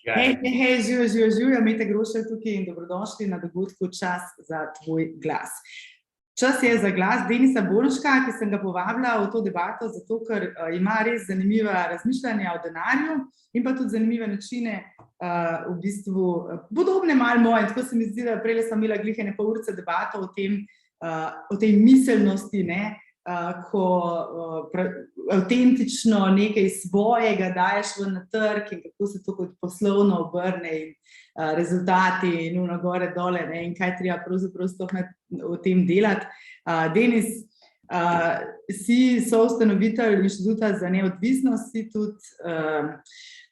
Hej, živijo, Meta Grošelj tukaj in dobrodošli na dogodku Čas za tvoj glas. Čas je za glas Denisa Bornška, ki sem ga povabila v to debato, zato ker ima res zanimiva razmišljanja o denarju in pa tudi zanimive načine, v bistvu podobne malo moje. Tako se mi zdi, da prej sem imela glih ene pol urice debato o tej miselnosti, ne, ko avtentično nekaj svojega daješ na trg in kako se to kot poslovno obrne in rezultati in ono gore dole, ne, in kaj treba pravzaprav sploh o tem delati. Denis, si soustanovitelj Inštituta za neodvisnost, si tudi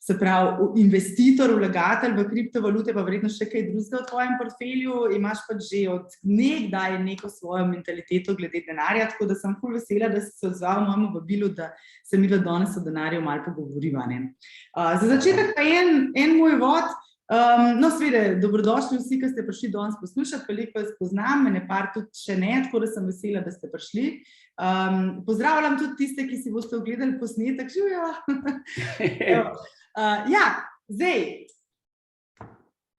se pravi investitor, vlagatelj v kriptovalute, pa verjetno še kaj drugega v tvojem portfelju, imaš pa že od nekdaj neko svojo mentaliteto glede denarja, tako da sem ful vesela, da si se odzval mojemu vabilu, da se mi danes o denarju malo pogovoriva, ne. Za začetek pa en moj vod, no seveda, dobrodošli vsi, ki ste prišli danes poslušati, veliko vas poznam, mene par tudi še ne, tako da sem vesela, da ste prišli. Pozdravljam tudi tiste, ki si boste ogledali posnetek, živijo. Zdaj,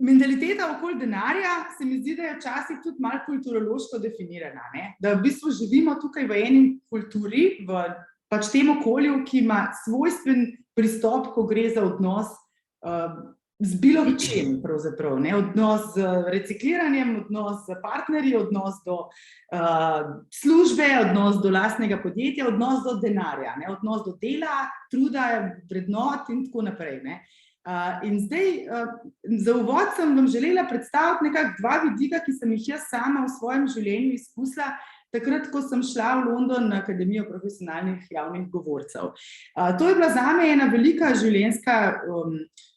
mentaliteta okoli denarja se mi zdi, da je včasih tudi malo kulturološko definirana, ne? Da v bistvu živimo tukaj v eni kulturi, v pač tem okolju, ki ima svojstven pristop, ko gre za odnos z bilo čim pravzaprav, ne? Odnos z recikliranjem, odnos z partnerji, odnos do službe, odnos do lastnega podjetja, odnos do denarja, ne? Odnos do dela, truda, vrednot in tako naprej, ne? In zdaj, za uvod sem vam želela predstaviti nekako dva vidika, ki sem jih jaz sama v svojem življenju izkusila, takrat, ko sem šla v London na Akademijo profesionalnih javnih govorcev. To je bila zame ena velika življenjska,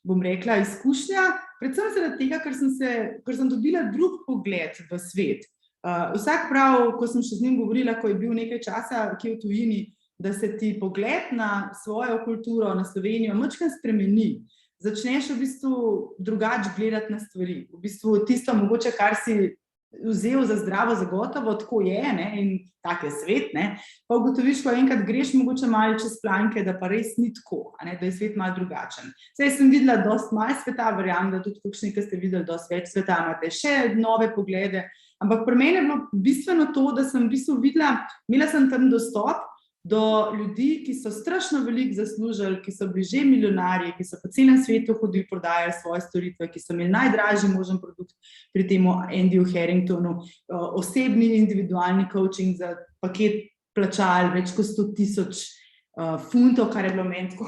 bom rekla, izkušnja, predvsem zaradi tega, ker sem dobila drug pogled v svet. Vsak prav, ko sem še z njim govorila, ko je bil nekaj časa kje v tujini, da se ti pogled na svojo kulturo, na Slovenijo majčkeno spremeni. Začneš v bistvu drugače gledati na stvari. V bistvu tisto mogoče, kar si vzel za zdravo, za gotovo, tako je, ne, in tak je svet, ne, pa ugotoviš, ko enkrat greš mogoče malo čez planke, da pa res ni tako, ne, da je svet malo drugačen. Saj sem videla dosti malo sveta, verjamem, da tudi kakšni, ki ste videli dosti več sveta, imate še nove poglede, ampak pri meni je bilo bistveno to, da sem v bistvu videla, imela sem tam dostop do ljudi, ki so strašno veliko zaslužili, ki so bili že milijonarji, ki so po celem svetu hodili, prodajali svoje storitve, ki so imeli najdražji možen produkt pri temu Andyju Harringtonu, osebni individualni coaching za paket plačali več kot 100,000 funtov, kar je bilo meni tako,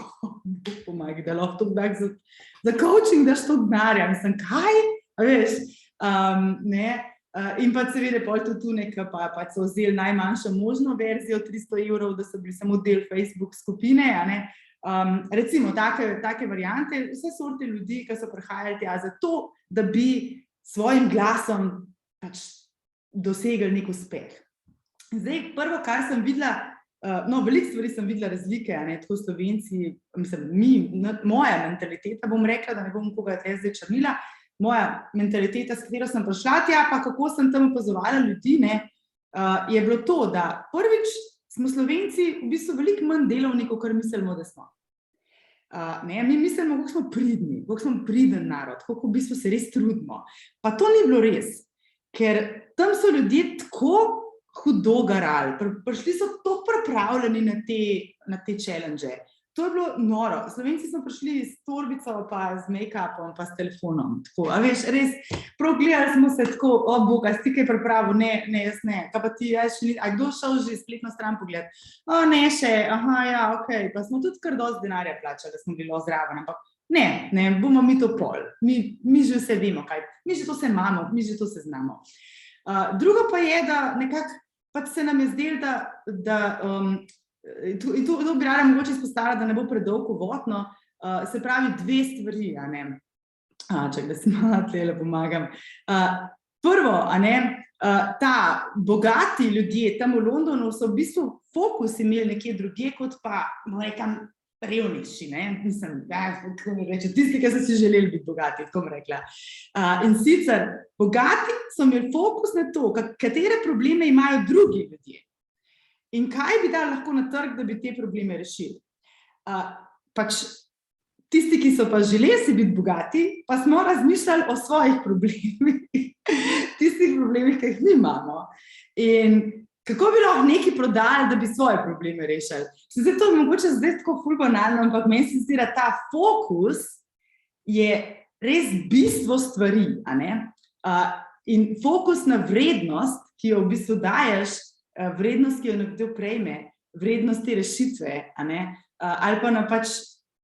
pomagaj, da lahko tako za coaching daš to denarja. Mislim, kaj? A veš, ne? In pa seveda pol tudi tu pa so vzeli najmanjšo možno verzijo 300 €, da so bili samo del Facebook skupine, a ne. Recimo, take variante, vse sorte ljudi, ki so prihajali tja zato, da bi svojim glasom pač dosegli nek uspeh. Zdaj, prvo, kar sem videla, no, veliko stvari sem videla razlike, a ne, tako Slovenci, mislim, moja mentaliteta, bom rekla, da ne bom koga zdaj črnila, moja mentaliteta, s katero sem prišla tja, pa kako sem tam opazovala ljudi, ne, je bilo to, da prvič smo Slovenci v bistvu veliko manj delovnikov, kar mislimo, da smo. Ne, mi mislimo, kako smo pridni, kako smo priden narod, kako v bistvu se res trudimo. Pa to ni bilo res, ker tam so ljudje tako hudo garali, prišli so tako pripravljeni na te challenge. To je bilo noro. Slovenci smo prišli s torbico, pa z make-upom, pa s telefonom. Tako, a veš, res, prav gledali smo se tako, o boga, si kaj pripravil? Ne, jaz ne. Kaj pa ti, a kdo šel že spletno stran pogled? O, ne še, aha, ja, okej. Pa smo tudi kar dosti denarja plačali, da smo bili zraven, ampak ne, bomo mi to pol. Mi že vse vemo, kaj. Mi že to se imamo, mi že to se znamo. Drugo pa je, da nekako pač se nam je zdelo, da in to bi rada mogoče izpostavila, da ne bo predolgo vodno, se pravi dve stvari, a ne. Čak, da si malo tlele pomagam. Prvo, a ne, ta bogati ljudje tam v Londonu so v bistvu fokus imeli nekje drugje, kot pa, rekam, revnejši, ne, mislim, kako mi reče, tisti, ki so si želeli biti bogati, tako mi rekla. In sicer, bogati so imeli fokus na to, katere probleme imajo drugi ljudje. In kaj bi dali lahko na trg, da bi te probleme rešili? Pač tisti, ki so pa želeli si biti bogati, pa smo razmišljali o svojih problemih, tistih problemih, ki jih mi imamo. In kako bi lahko nekaj prodali, da bi svoje probleme rešili? Zdaj to je mogoče zdaj tako ful banalno, ampak meni se zdi, da ta fokus je res bistvo stvari, a ne? In fokus na vrednost, ki jo v bistvu daješ, vrednost, ki jo nekdo prejme, vrednost te rešitve, a ne? Ali pa na pač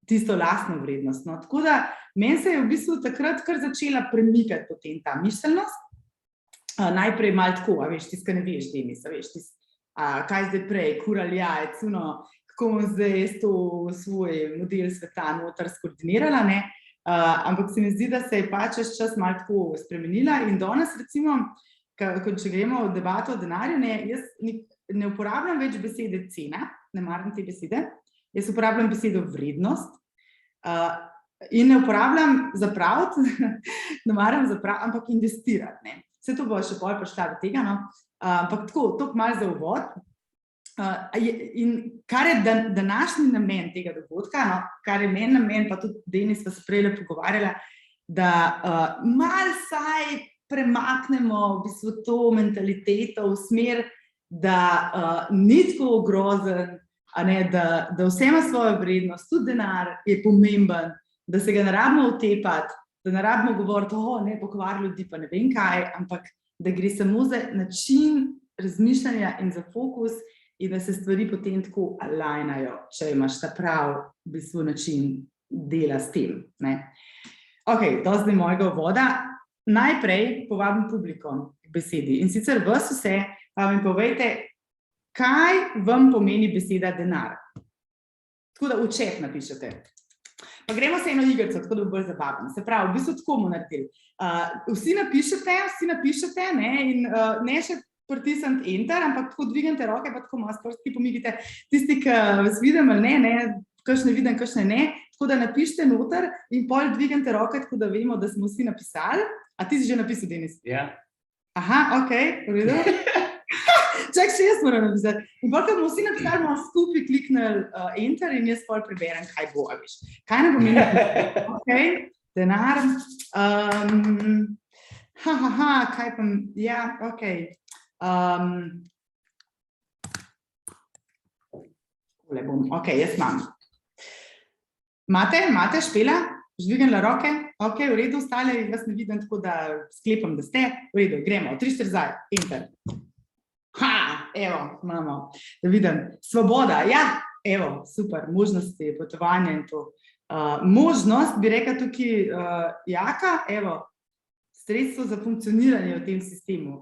tisto lastno vrednost. No? Tako da meni se je v bistvu takrat kar začela premikati potem ta miselnost. Najprej malo tako, a veš, tiskaj ne veš, Denis, a veš, kaj zdaj prej, kur ali jajec, kako bom zdaj to svoj model sveta noter skoordinirala, ne? Ampak se mi zdi, da se je pač čas malo tako spremenila in danes recimo, če gremo v debato o denarju, ne, jaz ne uporabljam več besede cena, ne maram te besede, jaz uporabljam besedo vrednost in ne uporabljam zapraviti, ne maram zapraviti, ampak investirati, ne. Vse to bo še bolj prišla do tega, no. Ampak tako malo za uvod. In kar je današnji namen tega dogodka, no, kar je meni namen, pa tudi Denis sva se prej pogovarjala, da malo saj premaknemo v bistvu to mentaliteto v smer, da ni tako grozen, a ne, da vse ima svojo vrednost, tudi denar je pomemben, da se ga ne rabimo utepati, da ne rabimo govoriti, ne, pokvar ljudi, pa ne vem kaj, ampak da gre samo za način razmišljanja in za fokus in da se stvari potem tako alignajo, če imaš ta prav v bistvu način dela s tem. Ne. Ok, to zdaj mojega uvoda. Najprej povabim publiko k besedi in sicer vas vse, pa mi povejte, kaj vam pomeni beseda denar. Tako da v chat napišete. Pa gremo se eno igrico, tako da bo bolj zabavno. Se pravi, v bistvu tako bomo naredili. Vsi napišete, ne, in ne še pritisniti enter, ampak tako dvignete roke, pa tako malo sprostki pomigite. Tisti, ki vas vidim ali ne, kakšne vidim, kakšne ne, tako da napišite noter in pol dvignete roke, tako da vemo, da smo vsi napisali. A ti si že napisal, Denis? Ja. Aha, ok, v redu. Čak, še jaz moram napisati. In bolj, ko bomo vsi napisali, bomo skupaj kliknili enter in jaz pol preberem, kaj bo, a veš. Kaj ne pomeni? Ok, denar. Kaj pa, ja, ok. Ok, jaz imam. Imate Špela? Žvignila roke? Ok, v redu, ostale, vas ne vidim, tako da sklepam, da ste. V redu, gremo, 3-4 zdaj, enter. Evo, imamo, da vidim. Svoboda, ja, evo, super, možnosti, potovanja in to. Možnost, bi rekla tukaj jaka, evo, sredstvo za funkcioniranje v tem sistemu.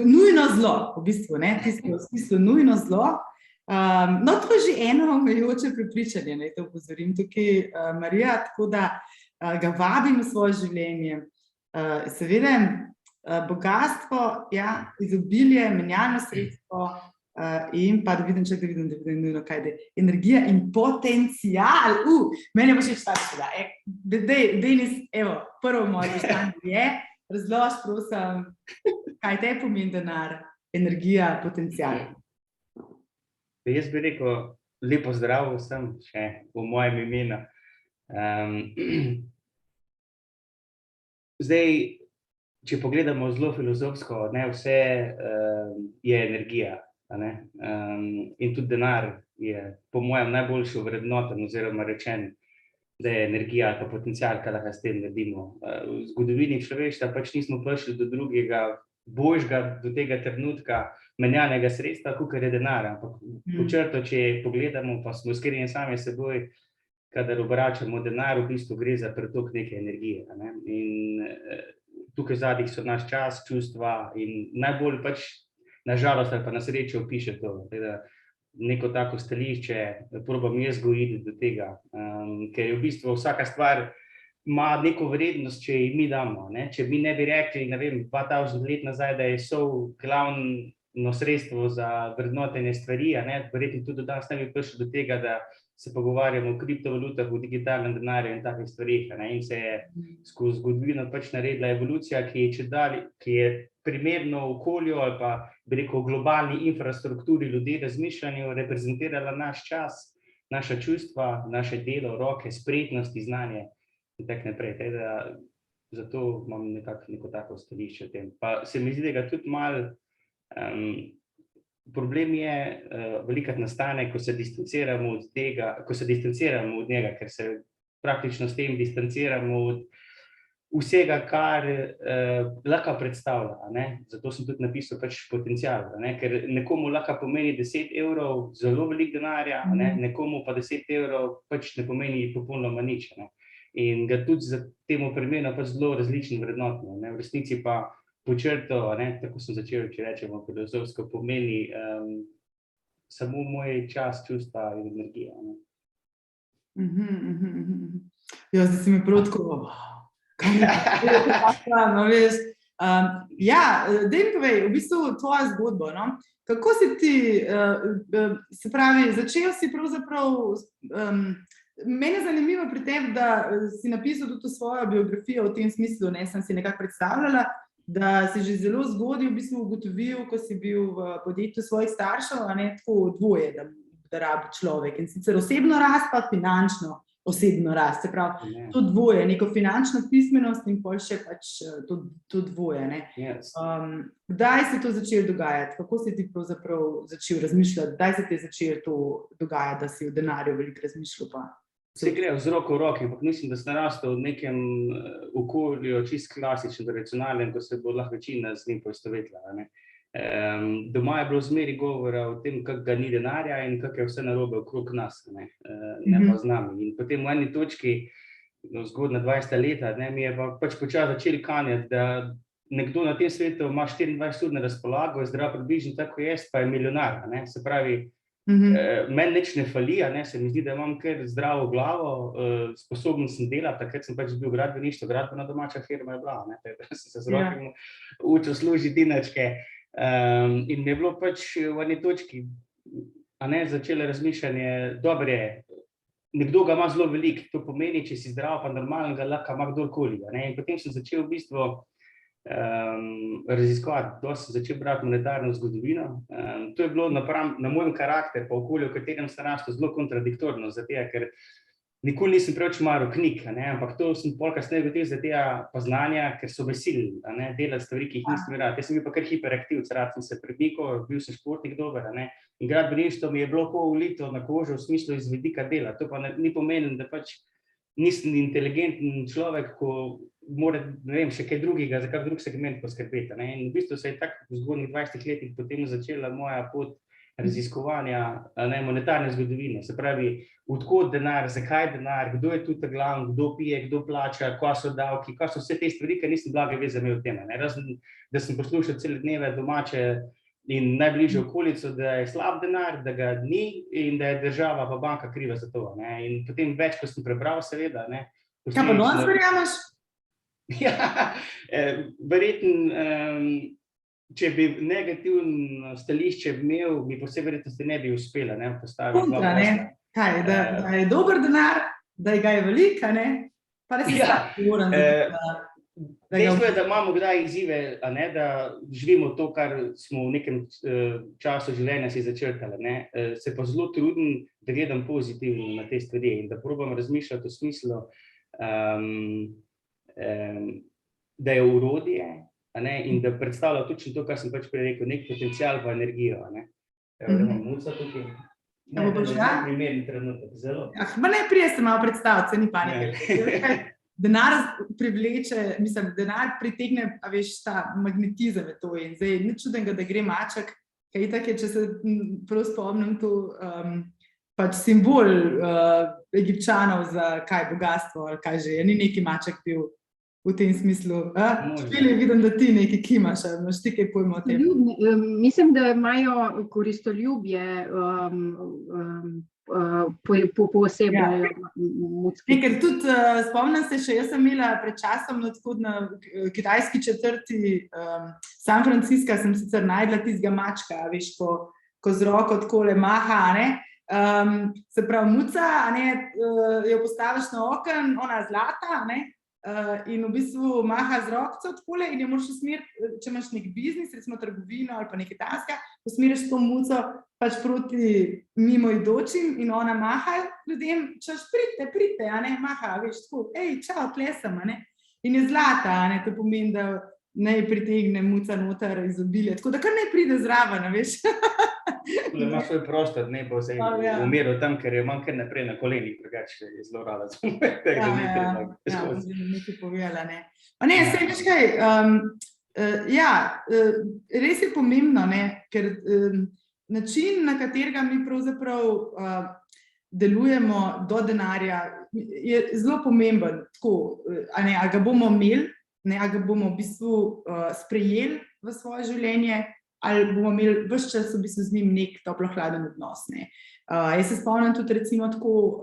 Nujno zlo, v bistvu, ne, v smislu nujno zlo. No, to je že eno omejujoče prepričanje, naj te opozorim tukaj, Marija, tako da ga vabim v svoje življenje. Seveda, bogatstvo, ja, izobilje, menjalno sredstvo in pa da vidim, nujno kaj je, energija in potencial. Meni je pa še šta beseda. Denis, evo, prvo moje vprašanje je, razloži, prosim, kaj te pomeni denar, energija, potencial. Jaz bi rekel, lepo zdrav vsem še v mojem imenu. Zdaj, če pogledamo zelo filozofsko, ne, vse je energija, ne? In tudi denar je po mojem najboljši ovrednoten oziroma rečen, da je energija pa potencial, kaj lahko s tem naredimo. V zgodovini človeštva pač nismo prišli do drugega boljšega, do tega trenutka menjalnega sredstva, kakor je denar, ampak v črto, če pogledamo, pa smo iskreni sami seboj, kadar obračamo denar, v bistvu gre za pretok neke energije, ne? In tukaj zadnjih so naš čas, čustva in najbolj pač na žalost ali pa na srečo piše to, da neko tako stališče probam jaz gojiti do tega, ker je v bistvu vsaka stvar ima neko vrednost, če ji mi damo, ne? Če mi ne bi rekli, ne vem, 2000 let nazaj, da je sol glavno sredstvo za vrednotenje stvari, ne? Verjetno tudi danes ne bi prišli do tega, da se pogovarjamo o kriptovalutah, o digitalnem denarju in takih stvarih, ne? In se je skozi zgodovino pač naredila evolucija, ki je primerno okolju ali pa, bi rekel, globalni infrastrukturi ljudi razmišljanju reprezentirala naš čas, naša čustva, naše delo, roke, spretnosti, znanje in tako naprej. Zato imam neko tako stališče o tem. Pa se mi zdi, da ga tudi malo problem je, velikokrat nastane, ko se distanciramo od tega, od njega, ker se praktično s tem distanciramo od vsega, kar lahko predstavlja, ne? Zato sem tudi napisal potencial, ne? Ker nekomu lahko pomeni 10 evrov zelo veliko denarja, ne? Nekomu pa 10 evrov ne pomeni popolnoma nič, ne? In ga tudi za temu primenu zelo različni vrednotno, ne? V resnici pa počrto, ne? Tako sem začel, če rečemo filozofsko, pomeni samo moj čas, čustva in energija, ne? Ja, zdaj si mi prav tako, no, veš. Daj mi povej, v bistvu tvoja zgodba, no? Kako si ti, se pravi, začel si pravzaprav, meni je zanimivo pri tem, da si napisal tudi svojo biografijo v tem smislu, ne, sem si nekako predstavljala, da si že zelo zgodaj v bistvu ugotovil, ko si bil v podjetju svojih staršev, a ne, tako dvoje, da rabi človek, in sicer osebno rast pa finančno osebno rast, se pravi, to dvoje, neko finančno pismenost in pol še to dvoje, ne. Kdaj se to začelo dogajati? Kako si ti pravzaprav začel razmišljati? Kdaj se ti je začelo to dogajati, da si o denarju veliko razmišljal pa? Vse gre z roko v roki, ampak mislim, da sem narastel v nekem okolju čisto klasičnem, tradicionalnem, ko se bo lahko večina z njim poistovetila, ne. Doma je bilo zmeraj govora o tem, kako ga ni denarja in kako je vse narobe okrog nas, ne pa z nami. In potem v eni točki, zgodnja 20 leta, ne, mi je pa počasi začel kanjati, da nekdo na tem svetu ima 24 ur na razpolago, je zdrav približno tako jaz, pa je milijonar, ne. Se pravi, meni nič ne fali, ne, se mi zdi, da imam kar zdravo glavo, sposoben sem delati, takrat sem bil v gradbeništvu, gradbena domača firma je bila, ne, da sem se z rokami učil služiti dinačke. In mi je bilo v eni točki, a ne, začelo razmišljanje, dobro je, nekdo ga ima zelo veliko, to pomeni, če si zdrav pa normalen, ga lahko ima kdorkoli, ne, in potem sem začel v bistvu raziskovati, dosti sem začel brati monetarno zgodovino. To je bilo na mojem karakter pa okolju, v katerem sem rastel, zelo kontradiktorno, zato ker nikoli nisem preveč maral knjig, ne, ampak to sem pol kasneje ugotovil zaradi tega znanja, ker so me silili, a ne, delati stvari, ki jih nisem rad. Jaz sem bil pa kar hiperaktivec, rad sem se premikal, bil sem športnik dober, a ne, in gradbeništvo mi je bilo ulito na kožo v smislu iz vidika dela. To pa ni pomenilo, da nisem inteligenten človek, ko mora, ne vem, še kaj drugega, za kak drug segment poskrbeti, ne, in v bistvu se je tako v zgodnjih 20 letih potem začela moja pot raziskovanja, ne, monetarne zgodovine, se pravi, od kod denar, zakaj denar, kdo je tu glavni, kdo pije, kdo plača, kaj so davki, kaj so vse te stvari, ker nisem blage veze imel o tem, ne, razen da sem poslušal cele dneve domače in najbližjo okolico, da je slab denar, da ga ni in da je država pa banka kriva za to, ne, in potem več, ko sem prebral, seveda, ne. Kaj pa danes verjameš? Ja, verjetno, če bi negativno stališče imel, mi po vsej verjetnosti ne bi uspela, ne, postaviti dva posla. Kaj, da je dober denar, da ga je veliko, ne? Pa da si zadovoljen. Dejstvo je, da imamo kdaj izzive, a ne, da živimo to, kar smo v nekem času življenja si začrtali, ne. Se pa zelo trudim, da gledam pozitivno na te stvari in da probam razmišljati v smislu, da je orodje, a ne, in da predstavlja točno to, kar sem prej rekel, nek potencial pa energijo, a ne. Da imam muca tukaj. Ne, primerni trenutek, zelo. Ma ne, prije se malo predstaviti, se ni panike. Denar privleče, mislim, denar pritegne, a veš, ta magnetizem je to in zdaj ni čudenega, da gre maček, kaj itak je, če se prav spomnim to, simbol Egipčanov za kaj bogatstvo, ali kaj že, ni neki maček bil v tem smislu. Špili, vidim, da ti nekaj kimaš, ali imaš ti kaj pojma o tem? Mislim, da imajo koristoljubje posebej mucki. Ker tudi spomnim se še, jaz sem imela pred časom na kitajski četrti San Francisca, sem sicer najdla tistega mačka, veš, ko z roko takole maha, ne. Se pravi, muca, a ne, jo postaviš na oken, ona zlata, ne, in v bistvu maha z rokico takole in jo moraš usmeriti, če imaš nek biznis, recimo trgovino ali pa nekaj takega, usmeriš to muco pač proti mimoidočim in ona maha ljudem, češ pridite, a ne, maha, veš, tako, čau, tle sem, a ne, in je zlata, a ne, to pomeni, da naj pritegne muca noter izobilje, tako da kar naj pride zraven, veš. Tule imaš svoj prostor, ne bo se umiral tam, ker je manj kar naprej na kolenih, drugače je zelo rada. Nekaj povedala, ne. Pa ne, saj veš kaj, res je pomembno, ne, ker način, na katerega mi pravzaprav delujemo do denarja, je zelo pomemben, tako, a ne, a ga bomo imeli, ne, a ga bomo v bistvu sprejeli v svoje življenje, ali bomo imeli ves čas v bistvu z njim nek toplo-hladen odnos, ne. Jaz se spomnim tudi recimo tako,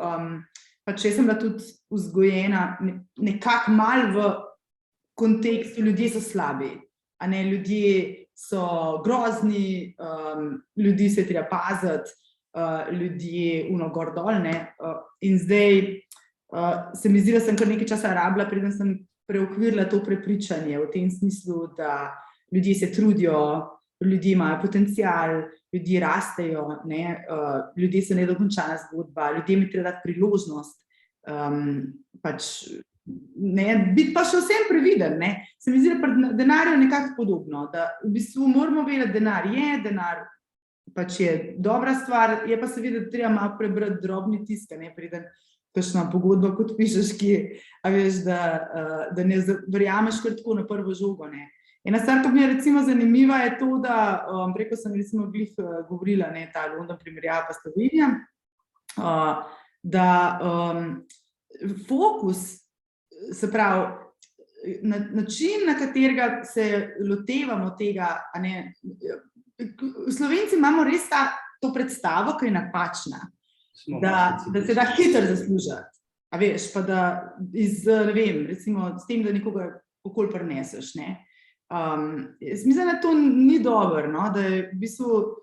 pač jaz sem bila tudi vzgojena nekako malo v kontekstu, ljudje so slabi, a ne, ljudje so grozni, ljudi se je treba paziti, ljudje gor dol, ne, in zdaj se mi zdi, da sem kar nekaj časa rabila, preden sem preokvirila to prepričanje v tem smislu, da ljudje se trudijo, ljudje imajo potencial, ljudje rastejo, ne, ljudje so nedokončana zgodba, ljudem je treba dati priložnost, pač, ne, biti pa še vsem previden, ne. Se mi zdi, da pri denarju je nekako podobno, da v bistvu moramo vedeti, denar pač je dobra stvar, je pa seveda treba malo prebrati drobni tisk, ne, preden kakšna pogodba podpišeš, ki, a veš, da ne verjameš kar tako na prvo žogo, ne. Ena stvar, ki mi je recimo zanimiva, je to, da preko sem recimo glih govorila, ne, ta London primerjava pa Slovenija, da fokus, se pravi, način, na katerega se lotevamo tega, a ne, Slovenci imamo res to predstavo, ki je napačna, da se da hitro zaslužiti, a veš, pa da ne vem, recimo s tem, da nekoga okoli prineseš, ne. Jaz mislim, da to ni dobro, no, da je v bistvu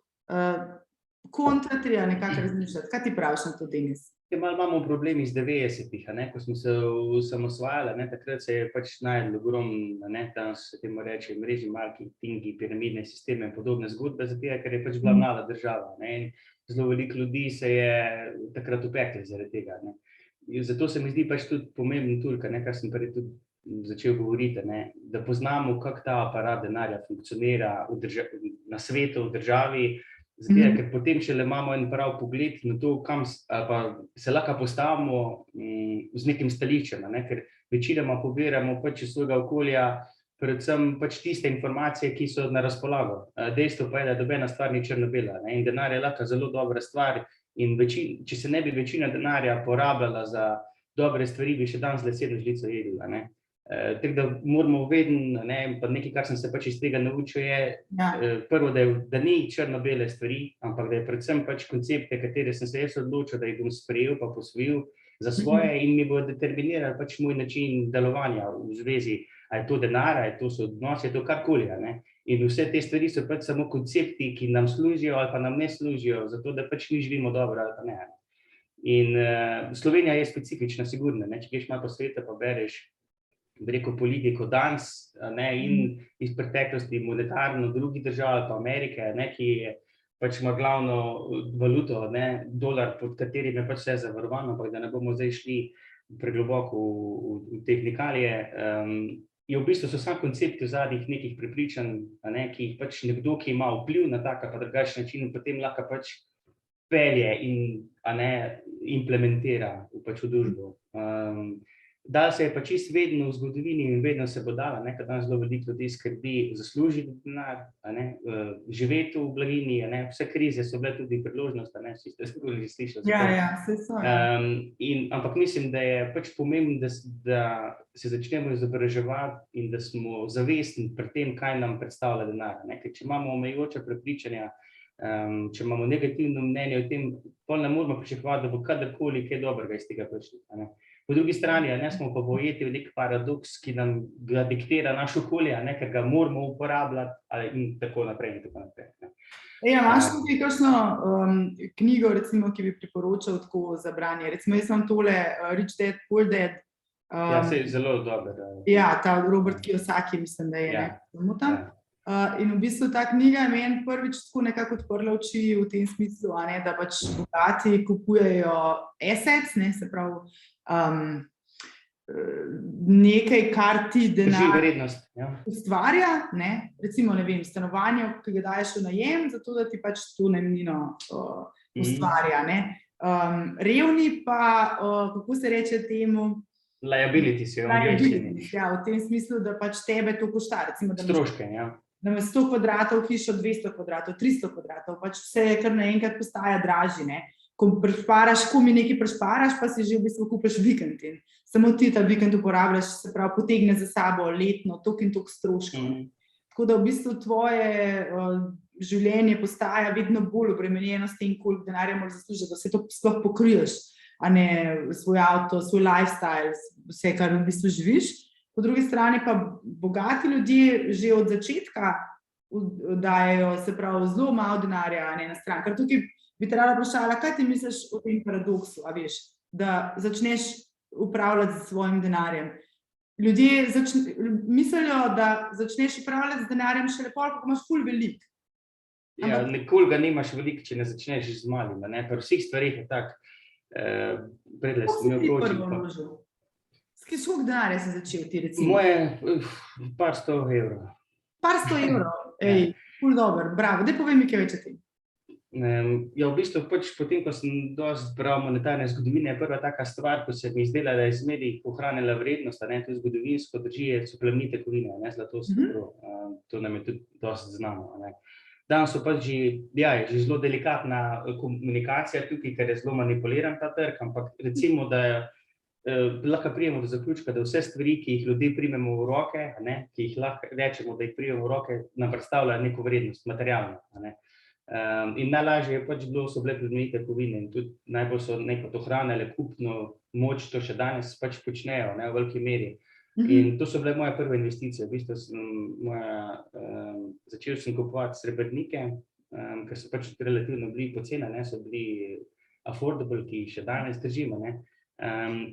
kontra treba nekako razmišljati. Kaj ti praviš na to, Denis? Malo imamo problemi iz 90-ih, ko smo se osamosvajali, takrat se je pač najdel ogromno, danes se temu reče mreži, marketingi, piramidne sisteme in podobne zgodbe, zato ker je pač bila mala država, in zelo veliko ljudi se je takrat upekli zaradi tega. Zato se mi zdi pač tudi pomembno toliko, kar sem prej tudi začel govoriti, da poznamo, kako ta aparat denarja funkcionira na svetu, v državi, zato ker potem šele imamo en prav pogled na to, kam se lahko postavimo z nekim stališčem, ker večinoma pobiramo pač iz svojega okolja predvsem pač tiste informacije, ki so na razpolago. Dejstvo pa je, da nobena stvar ni črno-bela, in denar je lahko zelo dobra stvar in če se ne bi večina denarja porabljala za dobre stvari, bi še danes le 7 žlico jedla, Tako da moramo vedno, pa nekaj, kar sem se pač iz tega naučil, je prvo, da ni črno-bele stvari, ampak da je predvsem pač koncepte, katere sem se jaz odločil, da jih bom sprejel pa posvojil za svoje in mi bo determinirali pač moj način delovanja v zvezi, a je to denar, a je to odnos, je to karkoli, In vse te stvari so pač samo koncepti, ki nam služijo ali pa nam ne služijo, zato da pač mi živimo dobro ali pa ne. In Slovenija je specifična, sigurno, če greš malo po svetu pa bereš, bi rekel, politiko danes, in iz preteklosti monetarno drugih držav ali pa Amerike, ki pač ima glavno valuto, dolar, pod katerim je pač vse zavarovano, ampak da ne bomo zdaj šli pregloboko v tehnikalije, je v bistvu so samo koncepti v zadnjih nekih prepričanj, ki jih pač nekdo, ki ima vpliv na tak pa drugačen način, potem lahko pač pelje in implementira pač v družbo. Dal se je pa čisto vedno v zgodovini in vedno se bo dala, ker danes zelo veliko ljudi skrbi zaslužiti denar, živeti v blaginji, vse krize so bile tudi priložnost, vsi ste sigurno že slišali. Saj so. Ampak mislim, da je pač pomembno, da se začnemo izobraževati in da smo zavestni pri tem, kaj nam predstavlja denar. Ker če imamo omejujoča prepričanja, če imamo negativno mnenje o tem, potem ne moramo pričakovati, da bo kadarkoli kaj dobrega iz tega prišlo. Po drugi strani, smo pa ujeti v nek paradoks, ki nam ga diktira naš okolje, ker ga moramo uporabljati in tako naprej. Imaš tudi kakšno knjigo, recimo, ki bi priporočal tako za branje? Recimo, jaz imam tole Rich Dad, Poor Dad, Ja, se je zelo dober. Ja, ta Robert Kiyosaki, mislim, da je, Ja. In v bistvu ta knjiga je meni prvič tako nekako odprla oči v tem smislu, da pač bogati kupujejo assets, ne, se pravi nekaj, kar ti denar ustvarja, ne, recimo, ne vem, stanovanje, ki ga daješ v najem, zato da ti pač to najemnino ustvarja, ne. Revni pa, kako se reče temu? Liabilities, ja, v tem smislu, da pač tebe to košta, recimo, da stroške, ja. Da imaš 100 kvadratov hišo, 200 kvadratov, 300 kvadratov, pač vse kar naenkrat postaja dražji, ne. Ko mi nekaj prešparaš, pa si že v bistvu kupiš vikend in samo ti ta vikend uporabljaš, se pravi, potegne za sabo letno toliko in toliko stroškov. Tako da v bistvu tvoje življenje postaja vedno bolj obremenjeno s tem, koliko denarja moraš zaslužiti, da se to sploh pokriješ, a ne svoj avto, svoj lifestyle, vse, kar v bistvu živiš. Po drugi strani pa bogati ljudje že od začetka dajejo, se pravi, zelo malo denarja na stran. Ker tukaj bi te rada vprašala, kaj ti misliš o tem paradoksu, a veš, da začneš upravljati z svojim denarjem. Ljudje mislijo, da začneš upravljati z denarjem šele pol, ko imaš ful veliko. Ja, nikoli ga nimaš veliko, če ne začneš z malim, ne, pri vseh stvarih je tak. Kako si ti prvo vložil? Koliko denarja si začel ti, recimo? Moje par 100 evrov. Par 100 evrov? Ej, ful dober, bravo. Daj povej mi kaj več o tem. Ja, v bistvu pač potem, ko sem dosti bral monetarne zgodovine, je prva taka stvar, ko se mi zdela, da je zmeraj ohranila vrednost, ne, to zgodovinsko drži, so plemenite kovine, ne, zlato, srebro. To nam je tudi dosti znano, ne. Danes so pač je že zelo delikatna komunikacija tukaj, ker je zelo manipuliran ta trg, ampak recimo, da lahko prijemo do zaključka, da vse stvari, ki jih ljudje primemo v roke, ne, ki jih lahko rečemo, da jih primemo v roke, nam predstavljajo neko vrednost, materialno, ne. In najlažje je pač so bile plemenite kovine in tudi najbolj so nekaj ohranile kupno moč, to še danes pač počnejo, ne, v veliki meri. In to so bile moje prve investicije. V bistvu začel sem kupovati srebrnike, ker so pač relativno bili poceni, ne, so bili affordable, ki jih še danes držimo, ne.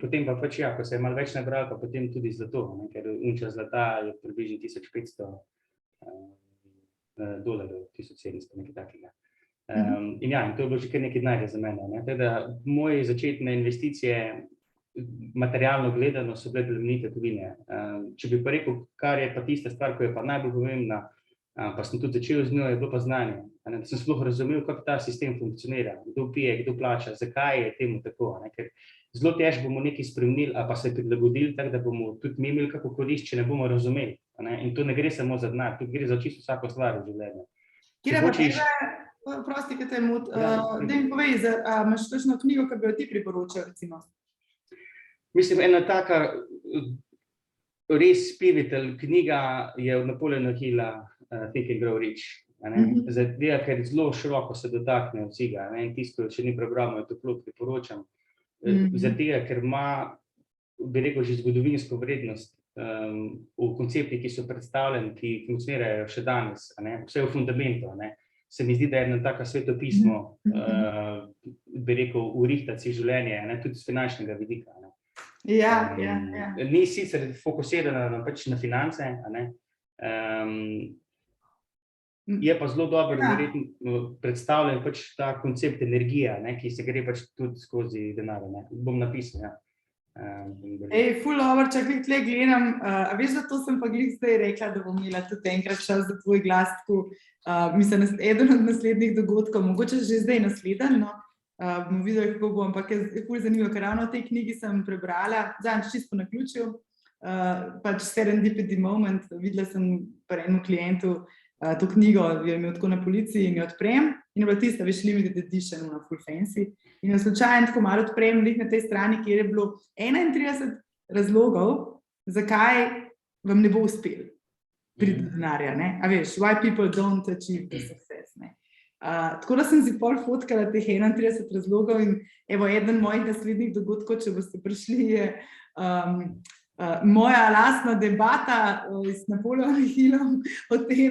Potem pa pač, ja, ko se je malo več nabral, pa potem tudi zlato, ne, ker unča zlata je približno $1500, 1700, nekaj takega. In ja, in to je bilo že kar nekaj denarja za mene, ne. Teda moje začetne investicije materialno gledano so bile plemenite kovine. Če bi pa rekel, kar je pa tista stvar, ko je pa najbolj pomembna, pa sem tudi začel z njo, je bilo pa znanje. Da sem sploh razumel, kako ta sistem funkcionira, kdo pije, kdo plača, zakaj je temu tako, ne? Ker zelo težko bomo nekaj spremenili ali pa se prilagodili tako, da bomo tudi mi imeli kako korist, če ne bomo razumeli, ne? In to ne gre samo za denar, tudi gre za čisto vsako stvar v življenju. Kje pa tebe, prosti, kaj te mot, da mi povej, imaš kakšno knjigo, ki bi jo ti priporočal, recimo? Mislim, ena taka res pivotal knjiga je od Napoleona Hilla, Think and Grow Rich. Zato, ker zelo široko se dotakne vsega, in tisto, če ni prebral, jo toplo priporočam. Zato, ker ima, bi rekel, že zgodovinsko vrednost v konceptih, ki so predstavljeni, ki funkcionirajo še danes, vse v fundamentu. Se mi zdi, da je ena taka svetopismo, bi rekel, urihtati si življenje, tudi z finančnega vidika. Ja. Ni sicer fokusirana pač na finance, je pa zelo dobro predstavljen pač ta koncept energija, ki se gre pač tudi skozi denar. Bom napisal, ja. Ful dobro, čakaj, tle gledam, a veš, da to sem pa glih zdaj rekla, da bom imela tudi enkrat čas za tvoj glas, mislim, eden od naslednjih dogodkov, mogoče že zdaj naslednji, no. Bomo videli, kako bo, ampak je ful zanimivo, ker ravno v tej knjigi sem prebrala, zadnjič čisto po naključju, pač Serendipity Moment, videla sem pri enem klientu to knjigo, jo imel tako na policiji in jo odprem in je bila tista, veš, limited edition, ona full fancy, in jo slučajno tako malo odprem na tej strani, kjer je bilo 31 razlogov, zakaj vam ne bo uspel priti do denarja, ne, a veš, why people don't achieve the success, ne. Tako da sem si pol fotkala teh 31 razlogov in evo, eden mojih naslednjih dogodkov, če boste prišli, je moja lastna debata s Napoleonom Hillom o teh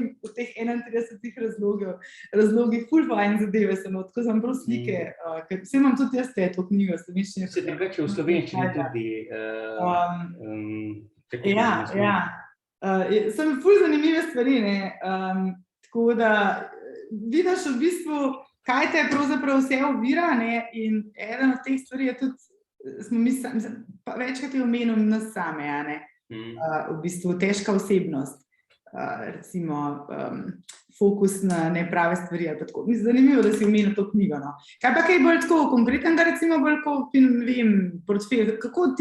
31 razlogih, ful fajn zadeve sem, tako sem prav slike, ker vse imam tudi jaz to knjigo, slovenščine. Se drugače v slovenščini tudi Sem ful zanimive stvari, ne, tako da vidiš v bistvu, kaj te pravzaprav vse ovira, ne, in eden od teh stvari je tudi, pa večkrat je omenil nas same, ne, v bistvu težka osebnost, recimo fokus na neprave stvari ali pa tako. Zanimivo, da si omenil to knjigo, no. Kaj pa kaj bolj tako konkretnega, recimo bolj kot, ne vem, portfelj, kako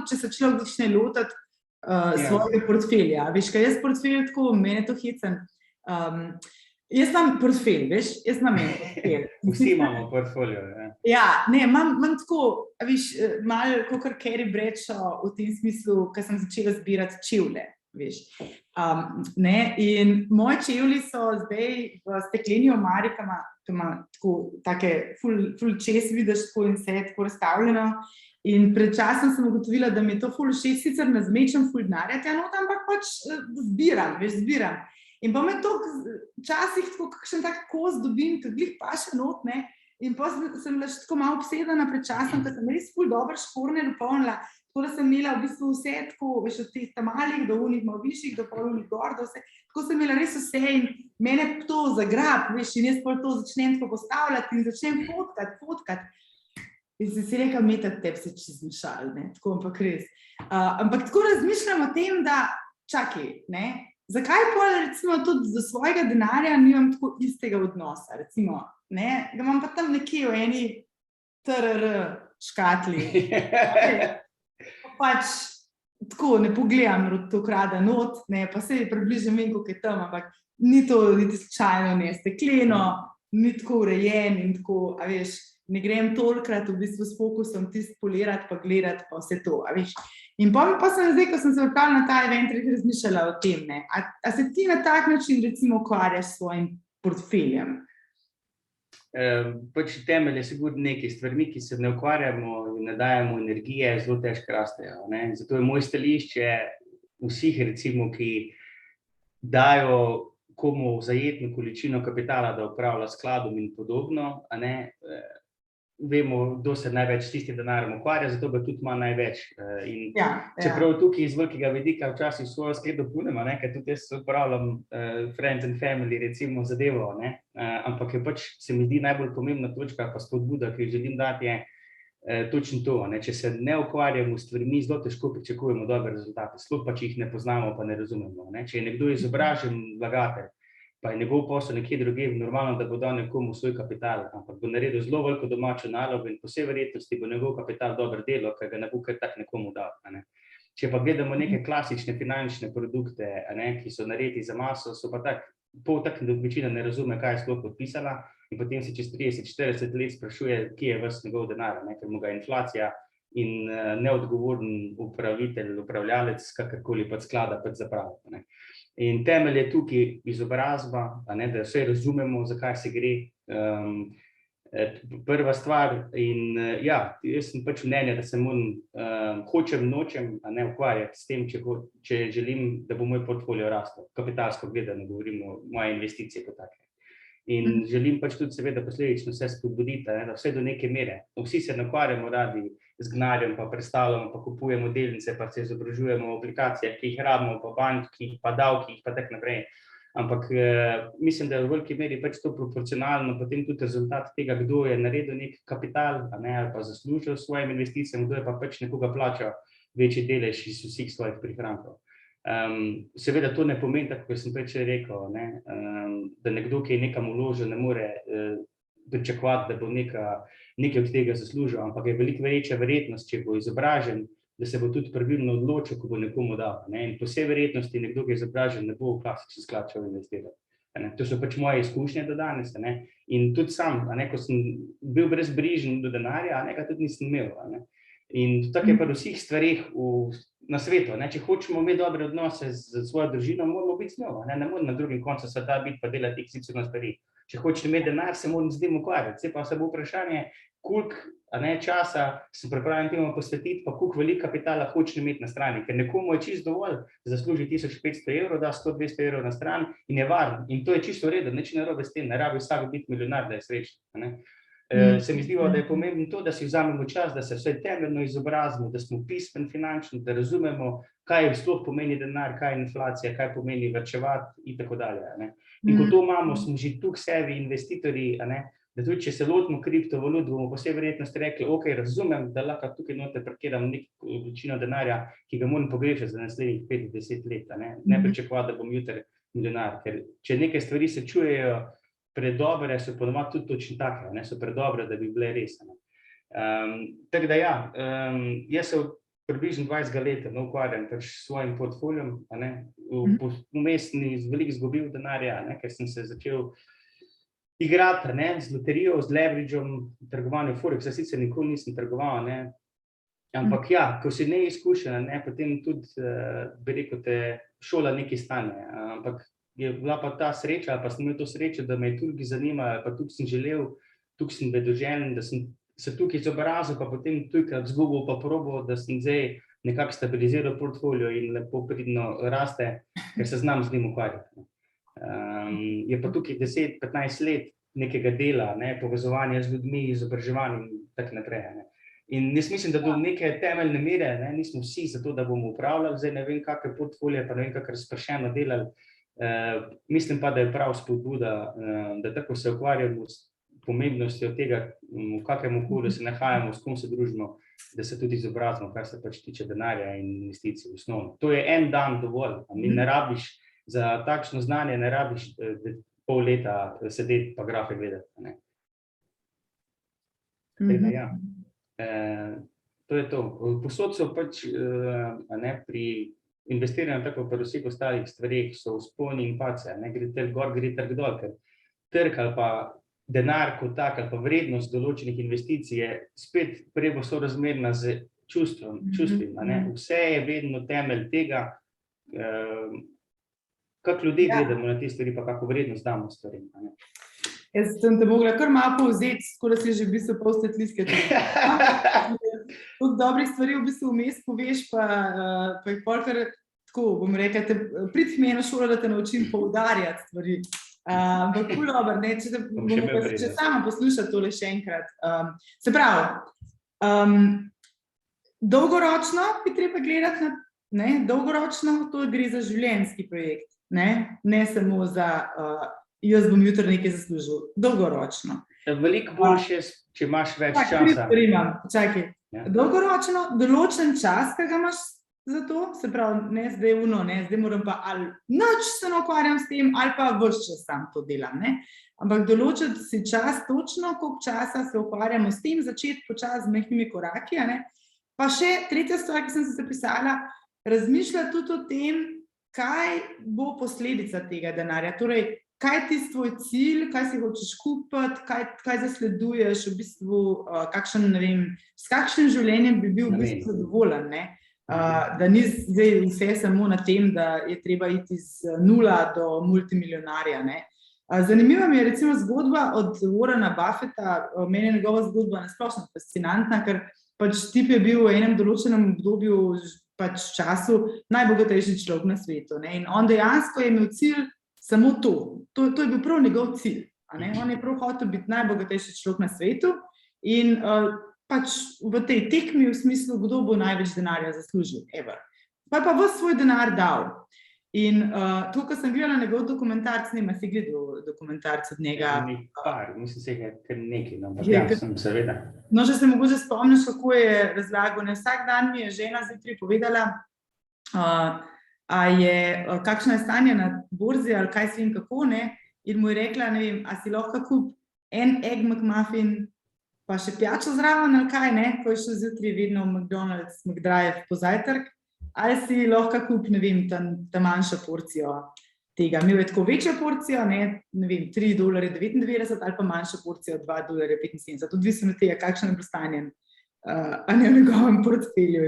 če se človek začne lotati svojega portfelja, veš, kaj jaz portfelj tako, mene to hecen. Jaz imam portfelj, veš, jaz imam portfelj. Vsi imamo portfolio, ja. Ja, ne, imam tako, veš, malo kakor Carrie Bradshaw v tem smislu, ko sem začela zbirati čevlje, veš. Ne, in moji čevlji so zdaj v stekleni omari, ki ima tako, take ful čez vidiš tako in vse tako razstavljeno. In pred časom sem ugotovila, da mi je to ful všeč, sicer ne zmečem ful denarja tja not, ampak pač zbiram. In pa me to včasih tako kakšen tak kos dobim, ki glih paše not, ne, in pa sem bila še tako malo obsedena pred časom, ker sem res ful dobro škorne dopolnila, tako da sem imela v bistvu vse tako, veš, od teh malih do unih malo višjih, do polunih gor, do vse, tako sem imela res vse in mene to zagrab, veš, in jaz pol to začnem tako postavljati in začnem fotkati. In sem si rekla, Meta, tebi se čez zmešali, ne, tako, ampak res. Ampak tako razmišljam o tem, da čakaj, ne, zakaj pa recimo tudi do svojega denarja nimam tako istega odnosa, recimo, ne, ga imam pa tam nekje v eni TRR škatli. Pač tako ne pogledam to krada not, ne, pa se približno vem, koliko je tam, ampak ni to niti slučajno, ne, stekleno, ni tako urejen in tako, a veš, ne grem tolikrat v bistvu s fokusom tisto polirati pa gledati pa vse to, a veš. In pa sem zdaj, ko sem se odpravila na ta event, razmišljala o tem, ne. A se ti na tak način recimo ukvarjaš s svojim portfeljem? Pač temelj je sigurno nekaj stvarmi, ki se ne ukvarjamo in ne dajemo energije, zelo težko rastejo, ne. Zato je moj stališče vseh recimo, ki dajo komu zajetno količino kapitala, da upravlja skladom in podobno, a ne, vemo, kdo se največ s tistim denarjem ukvarja, zato ga tudi ima največ. In čeprav tukaj iz velikega vidika včasih svojo skledo punem, ker tudi jaz upravljam friends and family, recimo zadevo, ne, ampak je pač, se mi zdi najbolj pomembna točka pa spodbuda, ki jo želim dati, je točno to, ne, če se ne ukvarjamo s stvarmi, zelo težko pričakujemo dobre rezultate, sploh pa, če jih ne poznamo pa ne razumemo, ne. Če je nekdo izobražen vlagatelj, pa je njegov posel nekje drugje, normalno, da bo dal nekomu svoj kapital, ampak bo naredil zelo veliko domačo nalogo in po vsej verjetnosti bo njegov kapital dobro delo, ker ga ne bo kar tak nekomu dal, ne. Če pa gledamo neke klasične finančne produkte, ne, ki so narejeni za maso, so pa pol tak večina ne razume, kaj je sploh podpisala in potem se čez 30-40 let sprašuje, kje je ves njegov denar, ne, ker mu ga inflacija in neodgovoren upravljalec kakorkoli pač sklada pač zapravi, ne. In temelj je tukaj izobrazba, ne, da vse razumemo, zakaj se gre. Prva stvar in ja, jaz sem pač mnenja, da se moram, hočem, nočem, ne, ukvarjati s tem, če želim, da bo moj portfolio rastel. Kapitalsko gledano govorimo o moje investicije kot take. In želim pač tudi seveda posledično vse spodbuditi, ne, da vse do neke mere. Vsi se ne ukvarjamo radi z gnarjem, pa predstavljamo, pa kupujemo delnice, pa se izobražujemo v aplikacijah, ki jih rabimo, pa bankih, pa davkih, pa tak naprej. Ampak mislim, da je v veliki meri pač to proporcionalno potem tudi rezultat tega, kdo je naredil nek kapital, ne, ali pa zaslužil s svojim investicijam, kdo je pa pač nekoga plačal večji delež iz vseh svojih prihrankov. Seveda to ne pomeni, tako kot sem prej rekel, ne, da nekdo, ki je nekam vložil, ne more pričakovati, da bo nekaj od tega zaslužil, ampak je veliko večja verjetnost, če bo izobražen, da se bo tudi pravilno odločil, ko bo nekomu dal, ne, in po vsej verjetnosti nekdo, ki je izobražen, ne bo v klasični sklad šel investirati. To so pač moje izkušnje do danes, ne, in tudi sam, ko sem bil brezbrižen do denarja, ga tudi nisem imel, ne. In tako je pa v vseh stvareh na svetu, ne, če hočemo imeti dobre odnose z svojo družino, moramo biti z njo, ne moramo na drugem koncu sveta biti pa delati XY stvari. Če hočeš imeti denar, se moram z njim ukvarjati, se pa se bo vprašanje, koliko časa sem pripravljen temu posvetiti, pa koliko veliko kapitala hočem imeti na strani, ker nekomu je čisto dovolj, da zasluži 1500 evrov, da 100-200 evrov na stran in je varen. In to je čisto v redu, nič narobe s tem, ne rabi vsak biti milijonar, da je srečen. Se mi zdi, da je pomembno to, da si vzamemo čas, da se vsaj temeljno izobrazimo, da smo pismeni finančno, da razumemo, kaj sploh pomeni denar, kaj je inflacija, kaj pomeni varčevati in tako dalje. In ko to imamo, smo že tukaj sebi investitorji, da tudi, če se lotimo kriptovalut, bomo po vsej verjetnosti rekli, ok, razumem, da lahko tukaj noter parkiram neko količino denarja, ki ga moram pogrešati za naslednjih 5-10 let. Ne pričakovati, da bom jutri milijonar, ker če neke stvari se čujejo predobre, so ponovadi tudi točno take, so predobre, da bi bile res. Tako da ja, jaz se približno 20 let ukvarjam s svojim portfolijom, vmes sem veliko izgubil denarja, ker sem se začel igrati z loterijo, z leveragem, trgovanjem Forex, sicer nikoli nisem trgoval, ampak ja, ko si neizkušen, potem tudi, bi rekel, te šola nekaj stane, ampak je bila pa ta sreča, pa sem imel to srečo, da me je tukaj zanimalo, pa tukaj sem želel, tukaj sem vedoželjen, da sem se tukaj izobrazil, pa potem tukaj zgubil, pa probal, da sem zdaj nekako stabiliziral portfolio in lepo pridno raste, ker se znam z njim ukvarjati. Je pa tukaj 10-15 let nekega dela, povezovanja z ljudmi, izobraževanjem in tako naprej. In jaz mislim, da do neke temeljne mere nismo vsi za to, da bomo upravljali, zdaj ne vem, kakve portfolije, pa ne vem, kako razpršeno delali. Mislim pa, da je prav spodbuda, da tako se ukvarjamo s pomembnostjo tega, v kakrem okolju se nahajamo, s kom se družimo, da se tudi izobrazimo, kar se pač tiče denarja in investicij v osnovno. To je en dan dovolj, ne rabiš za takšno znanje, ne rabiš pol leta sedeti pa grafe gledati. Ja. To je to. Posod so pač pri investiranju, tako pri vseh ostalih stvareh, so vzponi in pace, gre trg gor, gre trg dol, ker trg ali pa denar kot tak, ali pa vrednost določenih investicij je spet prebo sorazmerna z čustvom. Vse je vedno temelj tega, kako ljudje gledamo na te stvari, pa kako vrednost damo stvari. Jaz sem te mogla kar malo povzeti, tako da si že v bistvu pol stetliske. Od dobrih stvari v bistvu vmes poveš, pa jih polkar tako, bom rekla, pridi meni v šolo, da te naučim poudarjati stvari. Ampak ful dobro, če sama poslušati tole še enkrat. Se pravi, dolgoročno bi treba gledati, dolgoročno to gre za življenjski projekt. Ne samo za jaz bom jutri nekaj zaslužil, dolgoročno. Veliko boljše, če imaš več časa. Čakaj, dolgoročno, določen čas, ki ga imaš za to, se pravi, ne zdaj zdaj moram pa ali nič se ne ukvarjam s tem, ali pa ves čas sam to delam, ampak določiti si čas točno, koliko časa se ukvarjamo s tem, začeti počasi z majhnimi koraki, Pa še tretja stvar, ki sem se zapisala, razmišljati tudi o tem, kaj bo posledica tega denarja, torej, kaj je tisti tvoj cilj, kaj si hočeš kupiti, kaj zasleduješ, v bistvu, s kakšnim življenjem bi bil v bistvu zadovoljen, da ni zdaj vse samo na tem, da je treba iti z 0 do multimilijonarja, Zanimiva mi je recimo zgodba od Warrena Buffetta, meni je njegova zgodba nasplošno fascinantna, ker pač tip je bil v enem določenem obdobju pač času najbogatejši človek na svetu. In on dejansko je imel cilj samo to. To je bil prav njegov cilj. On je prav hotel biti najbogatejši človek na svetu in pač v tej tekmi v smislu, kdo bo največ denarja zaslužil. Pa je pa ves svoj denar dal. In to, ko sem gledala njegov dokumentarc, si gledal dokumentarc od njega? Mislim se, ker nekaj, sem seveda. No, že se mogoče spomniš, kako je razlagal. Vsak dan mi je žena zjutraj povedala, kakšno je stanje na borzi ali kaj si in kako, in mu je rekla, a si lahko kup en Egg McMuffin, pa še pijačo zraven ali kaj, ko je šel zjutraj vedno v McDonald's, McDrive po zajtrk, ali si lahko kup, ta manjšo porcijo tega. Imel je tako večjo porcijo, $3.99 ali pa manjšo porcijo $2.75. Odvisno od tega, kakšno je bilo stanje v njegovem portfelju.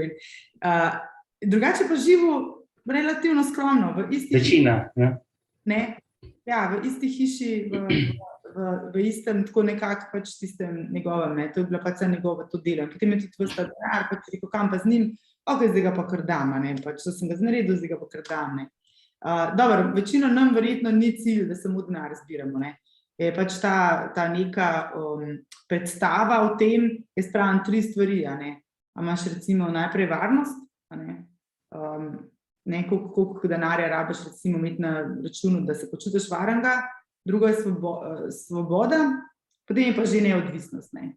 Drugače pa živel relativno skromno. Večina, v isti hiši v istem, tako nekako pač tistem njegovem, ne, to je bila pač njegova to delo. Potem je tudi vsta denar, pač rekel, kam pa z njim, ok, zdaj ga pa kar dam, ne, pač to sem ga znaredil, zdaj ga pa kar dam, ne. Dobro, večino nam verjetno ni cilj, da samo denar zbiramo, ne. Je pač ta neka predstava o tem, jaz pravim 3 stvari, a ne. A imaš recimo najprej varnost, a ne, koliko denarja rabiš recimo imeti na računu, da se počutiš varnega, drugo je svoboda, potem je pa že neodvisnost, ne.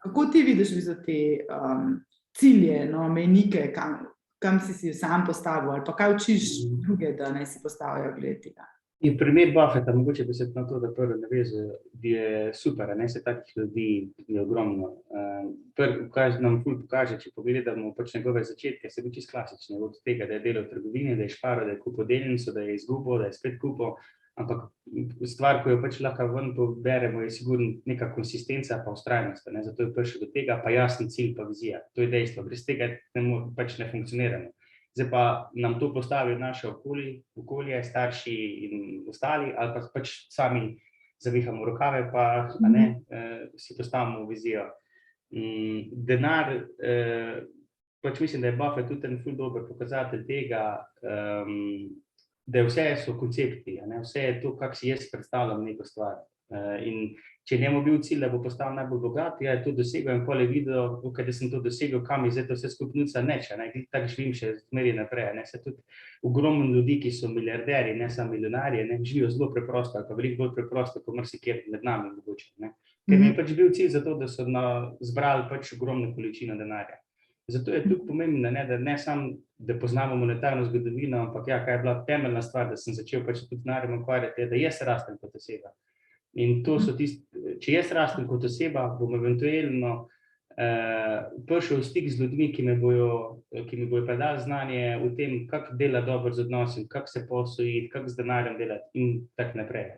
Kako ti vidiš te cilje, no, mejnike, kam si sam postavil, ali pa kaj učiš druge, da naj si postavijo glede tega? In primer Buffetta, mogoče bi se na to, da prvo navezal, je super, ne, se takih ljudi je ogromno. Kaj nam ful pokaže, če pogledamo pač njegove začetke, se bi čisto klasične, od tega, da je delal v trgovini, da je šparal, da je kupil delnico, da je izgubil, da je spet kupil, ampak stvar, ko jo pač lahko ven poberemo, je sigurno neka konsistenca pa vztrajnost, ne, zato je prišel do tega, pa jasen cilj, pa vizija, to je dejstvo, brez tega pač ne funkcioniramo. Zdaj pa nam to postavijo naše okolje, starši in ostali, ali pa pač sami zavihamo rokave, pa si postavimo vizijo. Denar, pač mislim, da je Buffett tudi en ful dober pokazatelj tega, da vse so koncepti, vse je to, kako si jaz predstavljam neko stvar. In če njemu bil cilj, da bo postal najbolj bogat, je to dosegel in potem je videl, da sem to dosegel, kam je zdaj to vse skupnica neče, tako živim še zmeri naprej, se tudi ogromno ljudi, ki so milijarderji, ne samo milijonarji, živijo zelo preprosto, ali pa veliko bolj preprosto, kot marsikjer med nami mogoče, ker mi je pač bil cilj za to, da so zbrali pač ogromno količino denarja. Zato je tudi pomembno, da ne samo, da poznamo monetarno zgodovino, ampak kaj je bila temeljna stvar, da sem začel pač tudi denarjem ukvarjati, da jaz rastem kot oseba. In to so če jaz rastem kot oseba, bom eventualno prišel v stik z ljudmi, ki mi bojo predali znanje v tem, kako delati dobro z odnosi, kako se posojiti, kako z denarjem delati in tako naprej.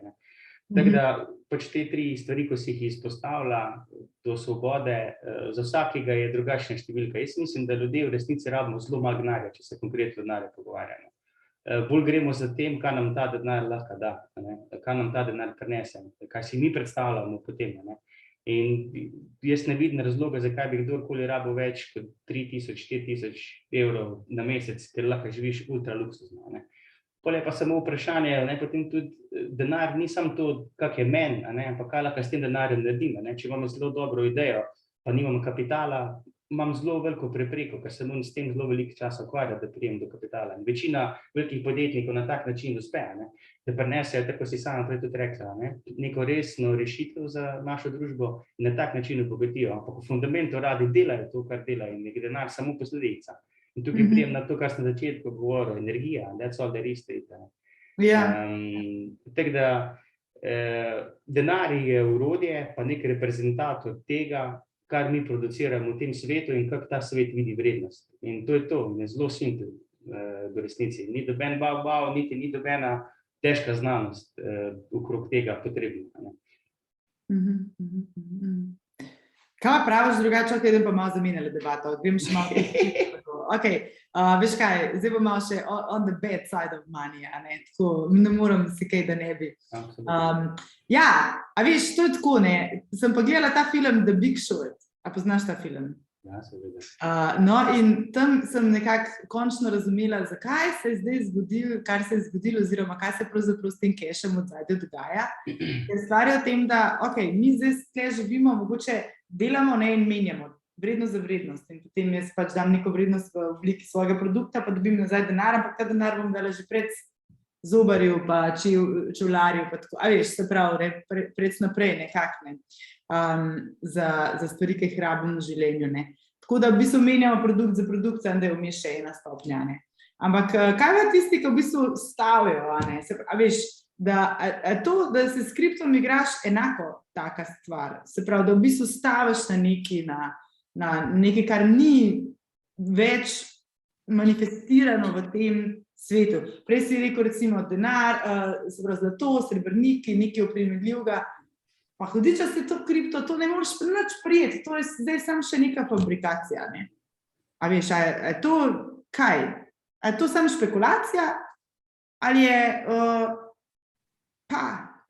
Tako da pač te 3 stvari, ko si jih izpostavlja do svobode, za vsakega je drugačna številka. Jaz mislim, da ljudje v resnici rabimo zelo malo denarja, če se konkretno denarja pogovarjamo. Bolj gremo za tem, kaj nam ta denar lahko da, kaj nam ta denar prinese, kaj si mi predstavljamo potem. In jaz ne vidim razloga, zakaj bi kdorkoli rabil več kot 3.000, 4.000 evrov na mesec, ker lahko živiš ultra luksuzno. Potem je pa samo vprašanje, potem tudi denar ni samo to, kak je meni, ampak kaj lahko s tem denarjem naredim. Če imamo zelo dobro idejo, pa nimamo kapitala, imam zelo veliko prepreko, ker se moram s tem zelo veliko časa ukvarjati, da pridem do kapitala. In večina velikih podjetnikov na tak način uspe, da prinesejo, tako si sama prej tudi rekla, neko resno rešitev za našo družbo in na tak način obogatijo. Ampak v fundamentu radi delajo to, kar delajo, in je denar samo posledica. In tukaj pridem na to, kar sem na začetku govoril, energija, that's all there is to it. Tako da denar je orodje, pa nek reprezentator tega, kar mi produciramo v tem svetu in kako ta svet vidi vrednost. In to je to, je zelo simpel do resnici. Ni doben bav, niti ni dobena težka znanost okrog tega potrebna. Kaj praviš drugače, idem pa malo zamenjali debato, grem še malo veš kaj, zdaj bomo malo še on the bad side of money, tako, ne moram si kaj, da ne bi. A veš, to je tako, sem pa gledala ta film The Big Short, a poznaš ta film? Ja, seveda. No, in tam sem nekako končno razumela, zakaj se je zdaj zgodilo, kar se je zgodilo, oziroma kaj se pravzaprav s tem kešem od zadaj dogaja. Ker stvar je o tem, da, mi zdaj tukaj živimo, mogoče delamo in menjamo vrednost za vrednost. In potem jaz pač dam neko vrednost v obliki svojega produkta, pa dobim nazaj denar, ampak ta denar bom dala že pred zobarju, pa čevlarju, pa tako, a veš, se pravi, pred naprej nekako, za stvari, ki jih rabim v življenju, Tako da v bistvu menjamo produkt za produkt, da je vmes še ena stopnja, Ampak kaj pa tisti, ki v bistvu stavijo, A veš, da to, da se s kriptom igraš enako taka stvar, se pravi, da v bistvu staviš na nekaj, kar ni več manifestirano v tem svetu. Prej si rekel recimo denar, se pravi zlato, srebrniki, nekaj opremljivega, pa hudiča se to kripto, to ne moreš nič prijeti, to je zdaj samo še neka fabrikacija, A veš, a je to kaj? A je to samo špekulacija? Ali je,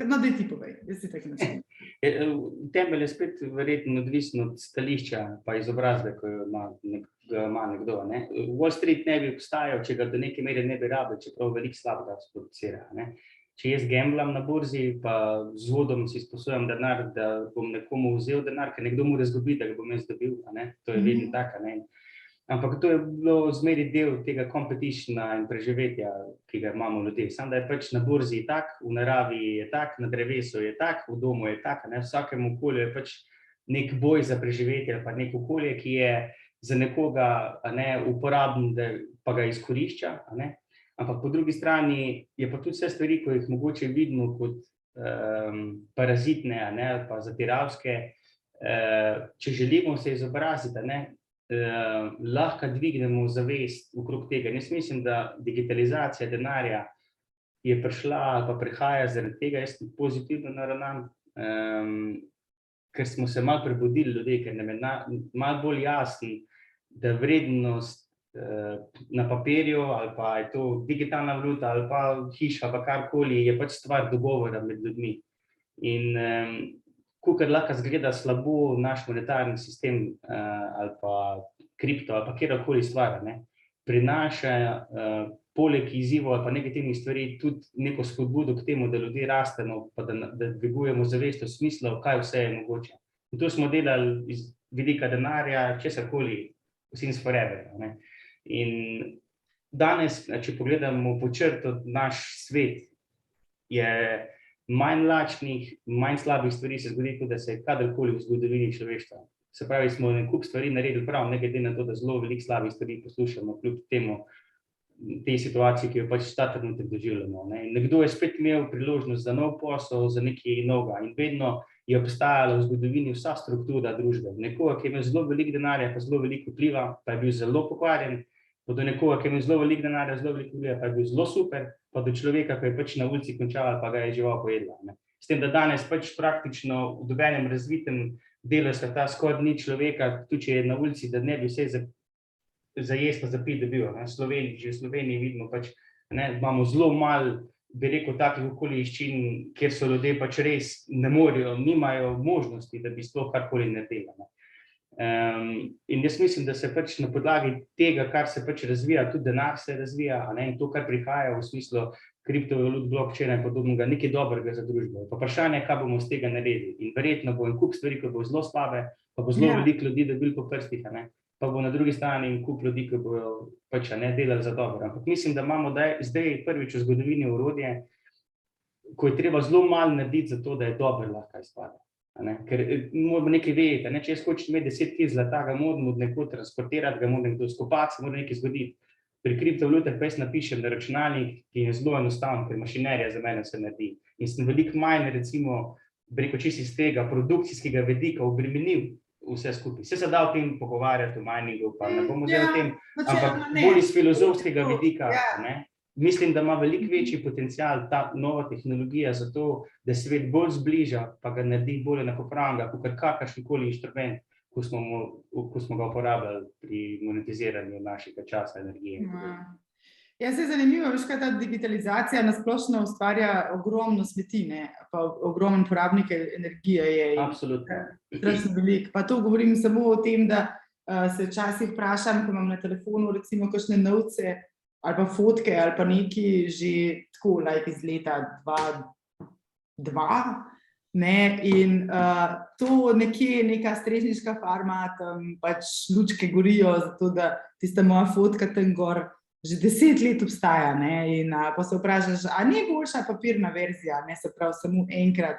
No, daj ti povej, jaz si tako način. Temelj je spet verjetno odvisno od stališča pa izobrazbe, ko jo ima nekdo. Ne? Wall Street ne bi obstajal, če ga do neke mere ne bi rabil, čeprav veliko slabega sproducira. Ne? Če jaz gamblam na borzi, pa z vodom si sposojam denar, da bom nekomu vzel denar, ker nekdo mora izgubiti, da ga bom jaz dobil. Ne? To je vedno tako. Ne? Ampak to je bilo zmeri del tega competitiona in preživetja, ki ga imamo ljudje. Samo da je pač na borzi tak, v naravi je tak, na drevesu je tak, v domu je tak. Ne? V vsakem okolju je pač nek boj za preživetje ali pa nek okolje, ki je za nekoga uporaben, pa ga izkorišča. Ampak po drugi strani je pa tudi vse stvari, ko jih mogoče vidimo kot parazitne ali pa zatiralske. Če želimo se izobraziti, lahko dvignemo zavest okrog tega. Jaz mislim, da digitalizacija denarja je prišla ali pa prihaja zaradi tega, jaz sem pozitivno naravnan, ker smo se malo prebudili ljudje, ker nam je malo bolj jasno, da vrednost na papirju ali pa je to digitalna valuta ali pa hiša pa karkoli je pač stvar dogovora med ljudmi. In kakor lahko zgleda slabo naš monetarni sistem ali pa kripto ali pa kjerkoli stvar, prinaša poleg izzivov ali pa negativnih stvari tudi neko spodbudo k temu, da ljudje rastemo, pa da dvigujemo zavest v smislu, kaj vse je mogoče. In to smo delali iz vidika denarja, česarkoli, since forever. In danes, če pogledamo po črto naš svet, je manj lačnih, manj slabih stvari se zgodi, kot da se je kadarkoli v zgodovini človeštva. Se pravi, smo en kup stvari naredili prav, ne glede na to, da zelo veliko slabih stvari poslušamo, kljub temu tej situaciji, ki jo pač ta trenutek doživljamo. In nekdo je spet imel priložnost za nov posel, za nekaj novega in vedno je obstajala v zgodovini vsa struktura družbe. Nekoga, ki je imel zelo veliko denarja, pa zelo veliko vpliva, pa je bil zelo pokvarjen, pa do nekoga, ki je imel zelo veliko denarja, zelo veliko vpliva, pa je bil zelo super, pa do človeka, ki je pač na ulici končal, pa ga je žival pojedla. S tem, da danes pač praktično v dobenem razvitem delu sveta skoraj ni človeka, tudi če je na ulici, da ne bi vse za jesti pa za piti dobil. Že v Sloveniji vidimo pač, imamo zelo malo, bi rekel, takih okoliščin, kjer so ljudje pač res ne morejo, nimajo možnosti, da bi sploh karkoli naredili. In jaz mislim, da se pač na podlagi tega, kar se pač razvija, tudi denar se razvija, in to, kar prihaja v smislu kriptovalut, blockchaina in podobnega, nekaj dobrega za družbo. Pa vprašanje, kaj bomo z tega naredili. In verjetno bo en kup stvari, ko bo zelo slabe, pa bo zelo veliko ljudi dobili po prstih, pa bo na drugi strani en kup ljudi, ki bojo pač delali za dobro. Ampak mislim, da imamo zdaj prvič v zgodovini orodje, ko je treba zelo malo narediti za to, da je dobro lahko izpade. Ker moramo nekaj vedeti, če jaz hočem imeti 10 kil zlata, ga moram od nekod transportirati, ga moram nekdo skopati, se mora nekaj zgoditi. Pri kriptovalutah pa jaz napišem na računalnik, ki je zelo enostaven, ker mašinerija za mene se naredi. In sem veliko manj, recimo, čisto iz tega produkcijskega vidika obremenil vse skupaj. Vse se da o tem pogovarjati, o miningu, pa ne bomo zdaj o tem, ampak bolj iz filozofskega vidika. Mislim, da ima veliko večji potencial ta nova tehnologija za to, da svet bolj zbliža, pa ga naredi bolj enakopravnega, kot kakršenkoli inštrument, ko smo ga uporabljali pri monetiziranju našega časa, energije. Ja, se je zanimivo, veš, kaj ta digitalizacija nasplošno ustvarja ogromno smeti, pa ogromno porabnike energije je. Absolutno. Strašno veliko. Pa to govorim samo o tem, da se včasih vprašam, ko imam na telefonu recimo kakšne novce ali pa fotke ali pa neki že tako iz leta 2002, in to nekje neka strežniška farma, tam pač lučke gorijo, zato da tista moja fotka tam gor že 10 let obstaja, in pa se vprašaš, a ni boljša papirna verzija, se pravi samo enkrat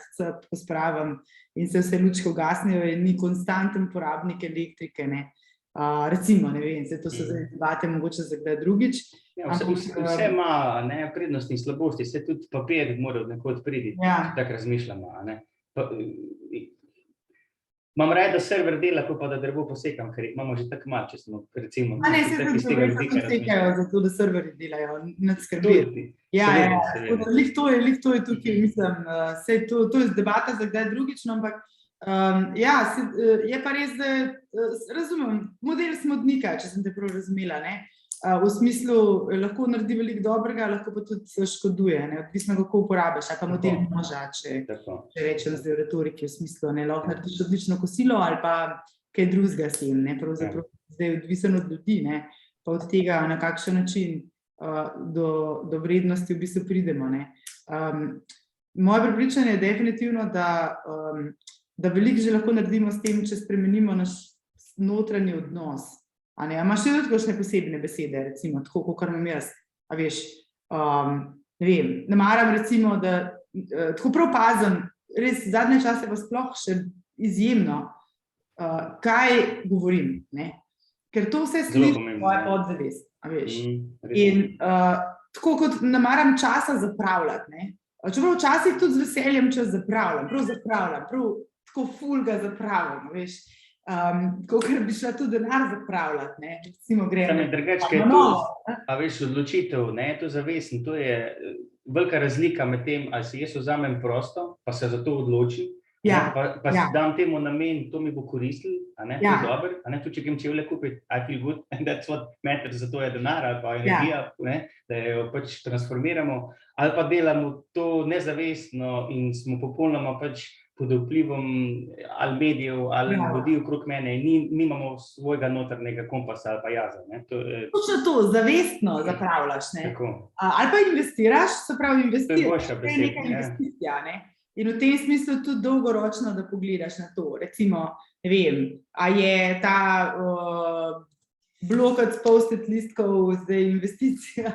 pospravim in se vse lučke ugasnejo in ni konstanten porabnik elektrike, recimo, ne vem, to so zdaj debate mogoče za kdaj drugič. Vse ima prednosti in slabosti, vse tudi papir mora nekod priti, tako razmišljamo. Imam raje, da server dela, ko pa da drevo posekam, ker imamo že tako malo, če smo recimo... Ne, se posekajo, zato da serveri delajo, nič skrbi. Lih to je tukaj, mislim, to je debata za kdaj drugič, ampak je pa res, da razumem, model smodnika, če sem te prav razumela, v smislu lahko naredi veliko dobrega, lahko pa tudi se škoduje, ne, odvisno kako uporabiš, ali pa model moža, če rečem zdaj v retoriki v smislu, ne, lahko narediš odlično kosilo ali pa kaj drugega s tem, ne, pravzaprav zdaj odvisen od ljudi, ne, pa od tega, na kakšen način do vrednosti v bistvu pridemo, ne. Moje prepričanje je definitivno, da veliko že lahko naredimo s tem, če spremenimo naš notranji odnos. A ne, imaš še tudi kakšne posebne besede, recimo, tako, kakor imam jaz, a veš, ne vem, ne maram recimo, da tako prav pazim, res zadnje čase pa sploh še izjemno, kaj govorim, ne, ker to vse sledi tvoja podzavest, a veš, in tako kot ne maram časa zapravljati, ne, čeprav včasih tudi z veseljem čas zapravljam, prav tako ful ga zapravljam, veš, kakor bi šla tudi denar zapravljati, ne, recimo gremo. Drugače, a veš, odločitev, ne, to zavestno, to je velika razlika med tem, ali si jaz vzamem prosto, pa se za to odločim, pa si dam temu namen, to mi bo koristilo, a ne, to je dobro, a ne, tudi če grem čevlje kupiti, I feel good, and that's what matters, zato je denar ali pa energija, ne, da jo pač transformiramo, ali pa delamo to nezavestno in smo popolnoma pač pod vplivom ali medijev, ali ljudi okrog mene in nimamo svojega notranjega kompasa ali pa jaza. Točno to, zavestno zapravljaš, ne. Ali pa investiraš, se pravi investiraš, to je neka investicija, ne. In v tem smislu tudi dolgoročno, da pogledaš na to. Recimo, ne vem, a je ta blok od post-it listkov zdaj investicija,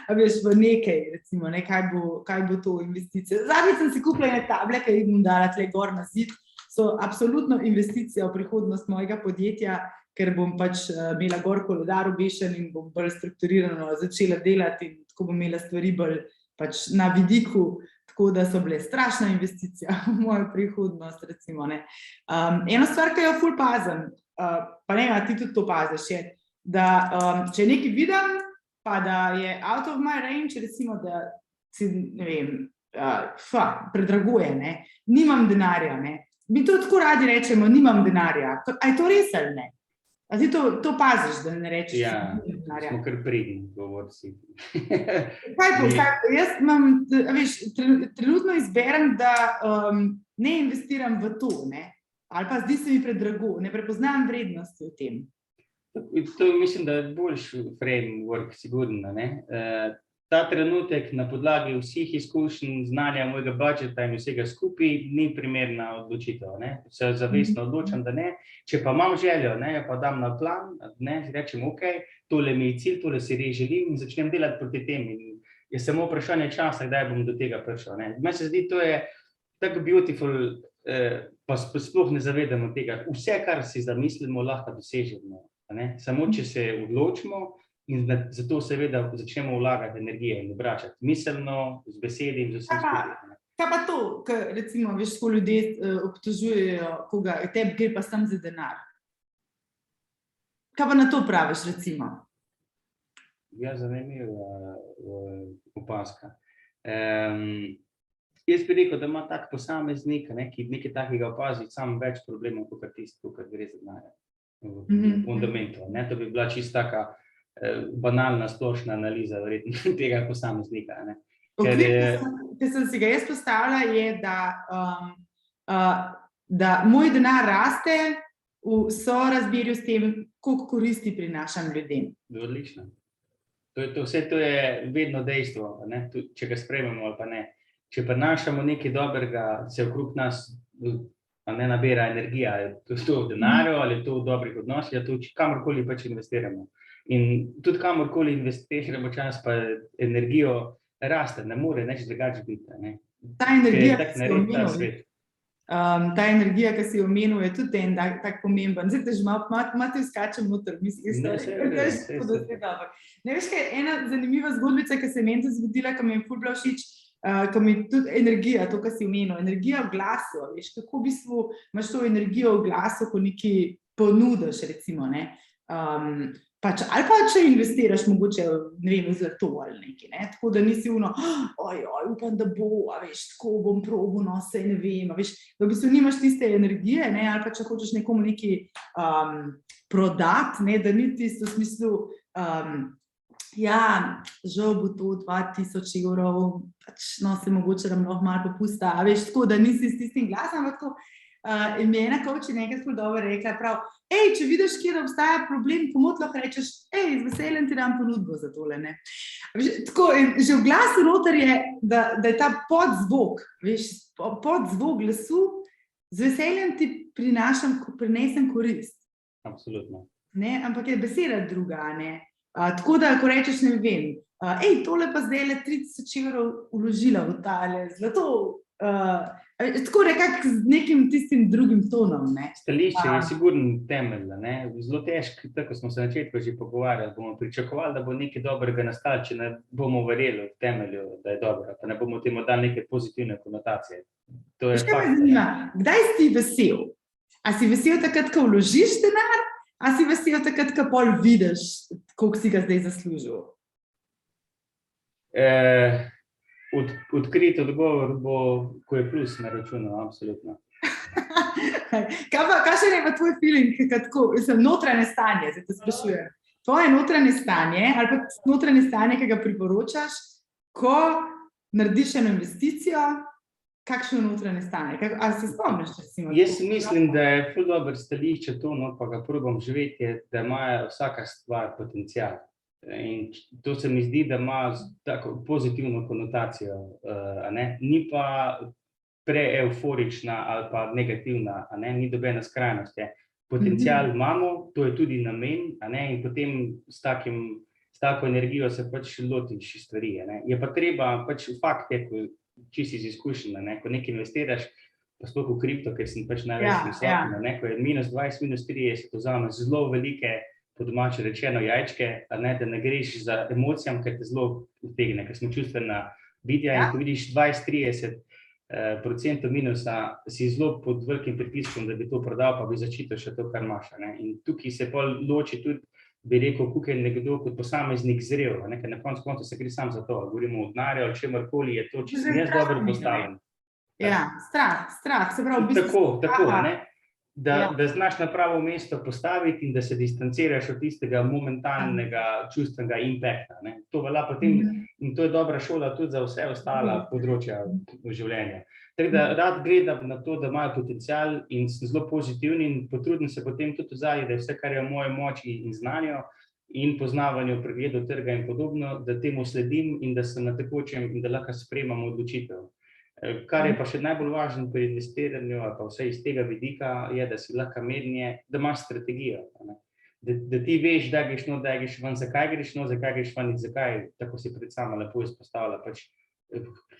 a veš, v nekaj, recimo, ne, kaj bo to investicija. Zadnjič sem si kupila ene table, ki jih bom dala tle gor na zid, so absolutno investicija v prihodnost mojega podjetja, ker bom pač imela gor koledar obešen in bom bolj strukturirano začela delati in tako bom imela stvari bolj pač na vidiku, tako da so bile strašna investicija v mojo prihodnost, recimo, ne. Eno stvar, ki jo ful pazim, pa ne, a ti tudi to paziš, je, da če nekaj vidim, pa da je out of my range, recimo, da si, ne vem, predraguje, ne, nimam denarja, ne, mi to tako radi rečemo, nimam denarja, a je to res ali ne? A ti to paziš, da ne rečeš, nimam denarja? Smo kar pridni, govorci. Jaz imam, veš, trenutno izberem, da ne investiram v to, ne, ali pa zdi se mi predrago, ne prepoznam vrednosti v tem. To mislim, da je boljši framework, sigurno, ne. Ta trenutek na podlagi vseh izkušenj, znanja mojega budžeta in vsega skupaj ni primerna odločitev, ne. Se zavestno odločam, da ne. Če pa imam željo, ne, pa dam na plan, ne, rečem, ok, tole mi je cilj, tole si res želim in začnem delati proti tem. In je samo vprašanje časa, kdaj bom do tega prišel, ne. Meni se zdi, to je tako beautiful, pa sploh ne zavedamo tega. Vse, kar si zamislimo, lahko dosežemo. Ne? Samo, če se odločimo in zato seveda začnemo vlagati energije in obračati miselno, z besedi in z vsem skupaj. Kaj pa to, ker recimo, veš, ko ljudje obtožujejo koga, tebi gre pa samo za denar. Kaj pa na to praviš, recimo? Ja, zanimiva opaska. Jaz bi rekel, da ima tak posameznik, ki nekaj takega opazi, sam več problemov, kot tisto, kar gre za denar. Fundamentu, ne, to bi bila čisto taka banalna, splošna analiza verjetno tega posameznika, ne. Ker sem si ga jaz postavila, je, da moj denar raste v sorazmerju s tem, koliko koristi prinašam ljudem. Odlično. Vse to je vedno dejstvo, ne, če ga sprejmemo ali pa ne. Če prinašamo nekaj dobrega, se okrog nas ne nabira energija, je to v denarju ali je to v dobrih odnosih, ali to kamorkoli pač investiramo. In tudi kamorkoli investiramo čas, pa energijo raste, ne more neč drugače biti. Ne. Ta energija, ki si jo omenil, je tudi en tak pomemben. Zdaj te že malo skačem noter, mislim, ne veš kaj, ena zanimiva zgodbica, ki se je meni zgodila, ki mi je ful bila všeč, ki mi tudi energija, to, kar si omenil, energija v glasu, veš, kako v bistvu imaš to energijo v glasu, ko nekaj ponudiš, recimo, ne, pač, ali pa če investiraš mogoče, ne vem, v zlato ali nekaj, ne, tako da nisi upam, da bo, a veš, tako bom probal, no, saj ne vem, a veš, da v bistvu nimaš tiste energije, ne, ali pa če hočeš nekomu nekaj prodati, ne, da ni tisto v smislu, Ja, žal bo to 2000 evrov, pač, no, se mogoče nam lahko malo popusta, a veš, tako, da nisi s tistim glasom, ampak tako, in mi je ena coachinja enkrat ful dobro rekla, prav, če vidiš, kjer obstaja problem, komot lahko rečeš, z veseljem ti dam ponudbo za tole, ne. Veš, tako, in že v glasu noter je, da je ta podzvok, veš, podzvok glasu, z veseljem ti prinesem korist. Absolutno. Ne, ampak je beseda druga, ne. Tako da, ko rečeš, ne vem, tole pa zdaj 3000 evrov vložila v tale zlato, tako nekako z nekim tistim drugim tonom, ne. Stališče je sigurno temelj, ne, zelo težko, tako smo se na začetku že pogovarjali, bomo pričakovali, da bo nekaj dobrega nastalo, če ne bomo verjeli v temelju, da je dobro, pa ne bomo temu dali neke pozitivne konotacije. To je Še me fakt. zanima, kdaj si vesel? A si vesel takrat, ko vložiš denar? A si vesel takrat, ko pol vidiš, koliko si ga zdaj zaslužil? Odkrit odgovor bo, ko je plus na računu, absolutno. Kakšen je pa tvoj feeling, notranje stanje, zdaj te sprašujem. Tvoje notranje stanje, ali pa notranje stanje, ki ga priporočaš, ko narediš eno investicijo, kakšno notranje stanje? Ali se spomniš, recimo? Jaz mislim, da je ful dobro stališče to, no, pa ga probam živeti, da ima vsaka stvar potencial. In to se mi zdi, da ima tako pozitivno konotacijo, a ne? Ni pa pre-euforična ali pa negativna, a ne? Ni dobena skrajnost. Potencial imamo, to je tudi namen, a ne? In potem s tako energijo se pač lotiš stvari, a ne? Je pa treba, pač fakt je, čisto iz izkušenj, ko nekaj investiraš, pa sploh v kripto, ker sem pač največ visoki, ko je -20, -30, vzame zelo velike, po domače rečeno, jajčke, da ne greš za emocijam, ker te zelo utegne, ker smo čustvena bitja in ko vidiš 20-30% minusa, si zelo pod velikim pritiskom, da bi to prodal, pa bi zaščitil še to, kar imaš. In tukaj se pol loči tudi, bi rekel, kako je nekdo kot posameznik zrel, ker na koncu se gre sam za to, govorimo o denarju ali čemorkoli, je to, če sem jaz dobro postavljen. Ja, strah, se pravi, v bistvu. Tako, ne? Da znaš na pravo mesto postaviti in da se distanciraš od tistega momentalnega čustvenega impakta. To velja potem, in to je dobra šola tudi za vse ostala področja življenja. Tako da rad gledam na to, da imajo potencial in sem zelo pozitivni in potrudim se potem tudi vzaj, da je vse, kar je v moji moči in znanju in poznavanju pregledu trga in podobno, da temu sledim in da sem na tekočem in da lahko sprejemam odločitev. Kar je pa še najbolj važno pri investiranju, ali pa vse iz tega vidika, je, da si lahko mednje, da imaš strategijo. Da ti veš, da greš not, da greš ven, zakaj greš not, zakaj greš ven in zakaj, tako si pred sama lepo izpostavila, pač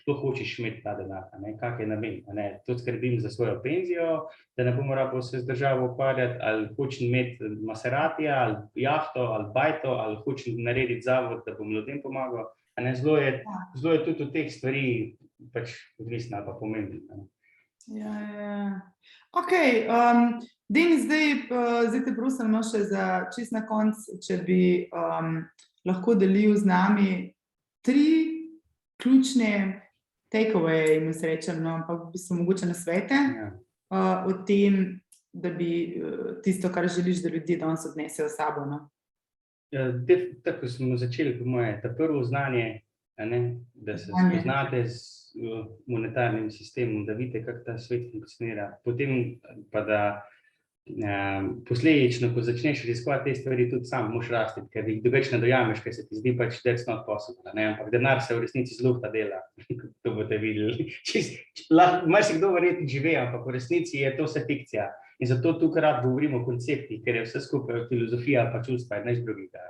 to hočeš imeti ta denar, kak je namen. To skrbim za svojo penzijo, da ne bomo rabo se z državo ukvarjati, ali hočem imeti Maseratija, ali jahto, ali bajto, ali hočem narediti zavod, da bom ljudem pomagal. Zelo je tudi od teh stvari pač odvisna ali pa pomembna. Ja. Ok, Denis, zdaj te prosim še za čist na konc, če bi lahko delil z nami 3 ključne take-away, jim se rečem, ampak v bistvu mogoče nasvete o tem, da bi tisto, kar želiš, da ljudje danes odnesejo s sabo. Tako smo začeli, po moje, ta prvo znanje, da se spoznate z monetarnim sistemom, da vidite, kako ta svet funkcionira. Potem pa da posledično, ko začneš raziskovati te stvari, tudi sam moraš rasti, ker jih drugače ne dojameš, ker se ti zdi pač that's not possible. Ampak denar se v resnici zelo dela, to boste videli. Marsikdo verjetno žive, ampak v resnici je to vse fikcija. In zato tukaj rad govorimo o konceptih, ker je vse skupaj filozofija pa čustva, nič drugega.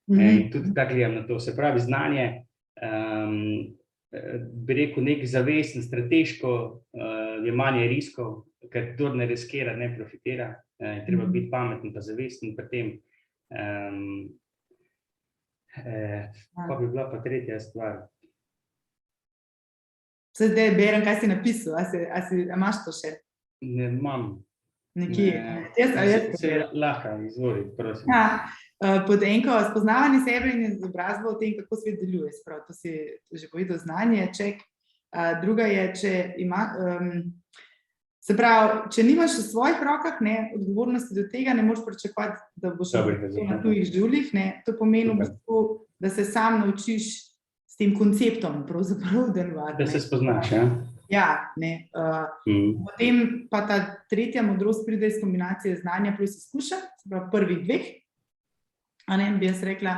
In tudi tako gledam na to. Se pravi, znanje, bi rekel, nek zavesten, strateško jemanje riskov, ker kdor ne riskira, ne profitira. Treba biti pameten pa zavesten pri tem. Kaj bi bila pa tretja stvar? Zdaj berem, kaj si napisal, a imaš to še? Ne, imam. Nekje. Lahko, izvoli, prosim. Spoznavanje sebe in izobrazbo o tem, kako svet deluje. To si že povedal, znanje, ček. Druga je, če nimaš v svojih rokah odgovornosti do tega, ne moreš pričakovati, da boš na tujih življih. To pomeni v bistvu da se sam naučiš s tem konceptom pravzaprav delovati. Da se spoznaš, ja? Ja, ne. Potem pa ta tretja modrost pride iz kombinacije znanja plus izkušenj, se pravi prvih dveh, a ne, bi jaz rekla,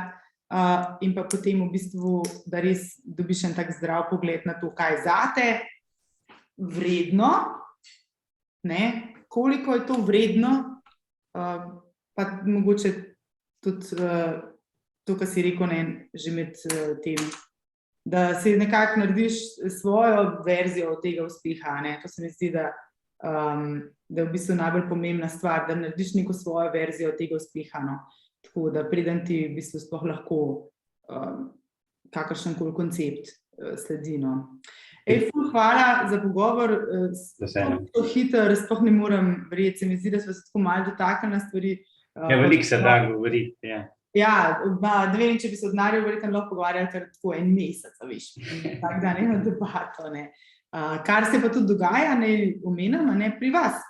in pa potem v bistvu, da res dobiš en tak zdrav pogled na to, kaj je zate vredno, ne, koliko je to vredno, pa mogoče tudi to, kar si rekel, ne, že med tem, da si nekako narediš svojo verzijo od tega uspeha, ne, to se mi zdi, da je v bistvu najbolj pomembna stvar, da narediš neko svojo verzijo od tega uspeha, no. Tako da preden ti v bistvu sploh lahko kakršenkoli koncept sledi, no. Ful, hvala za pogovor, to hitro, sploh ne morem verjeti, se mi zdi, da smo se tako malo dotaknili stvari. Ja, veliko se da govoriti, ja. Ja, ne vem, če bi se od Narjo verjetno lahko pogovarjali kar tako en mesec, veš, tak da ne na debato, ne. Kar se pa tudi dogaja, ne omenim, ne, pri vas.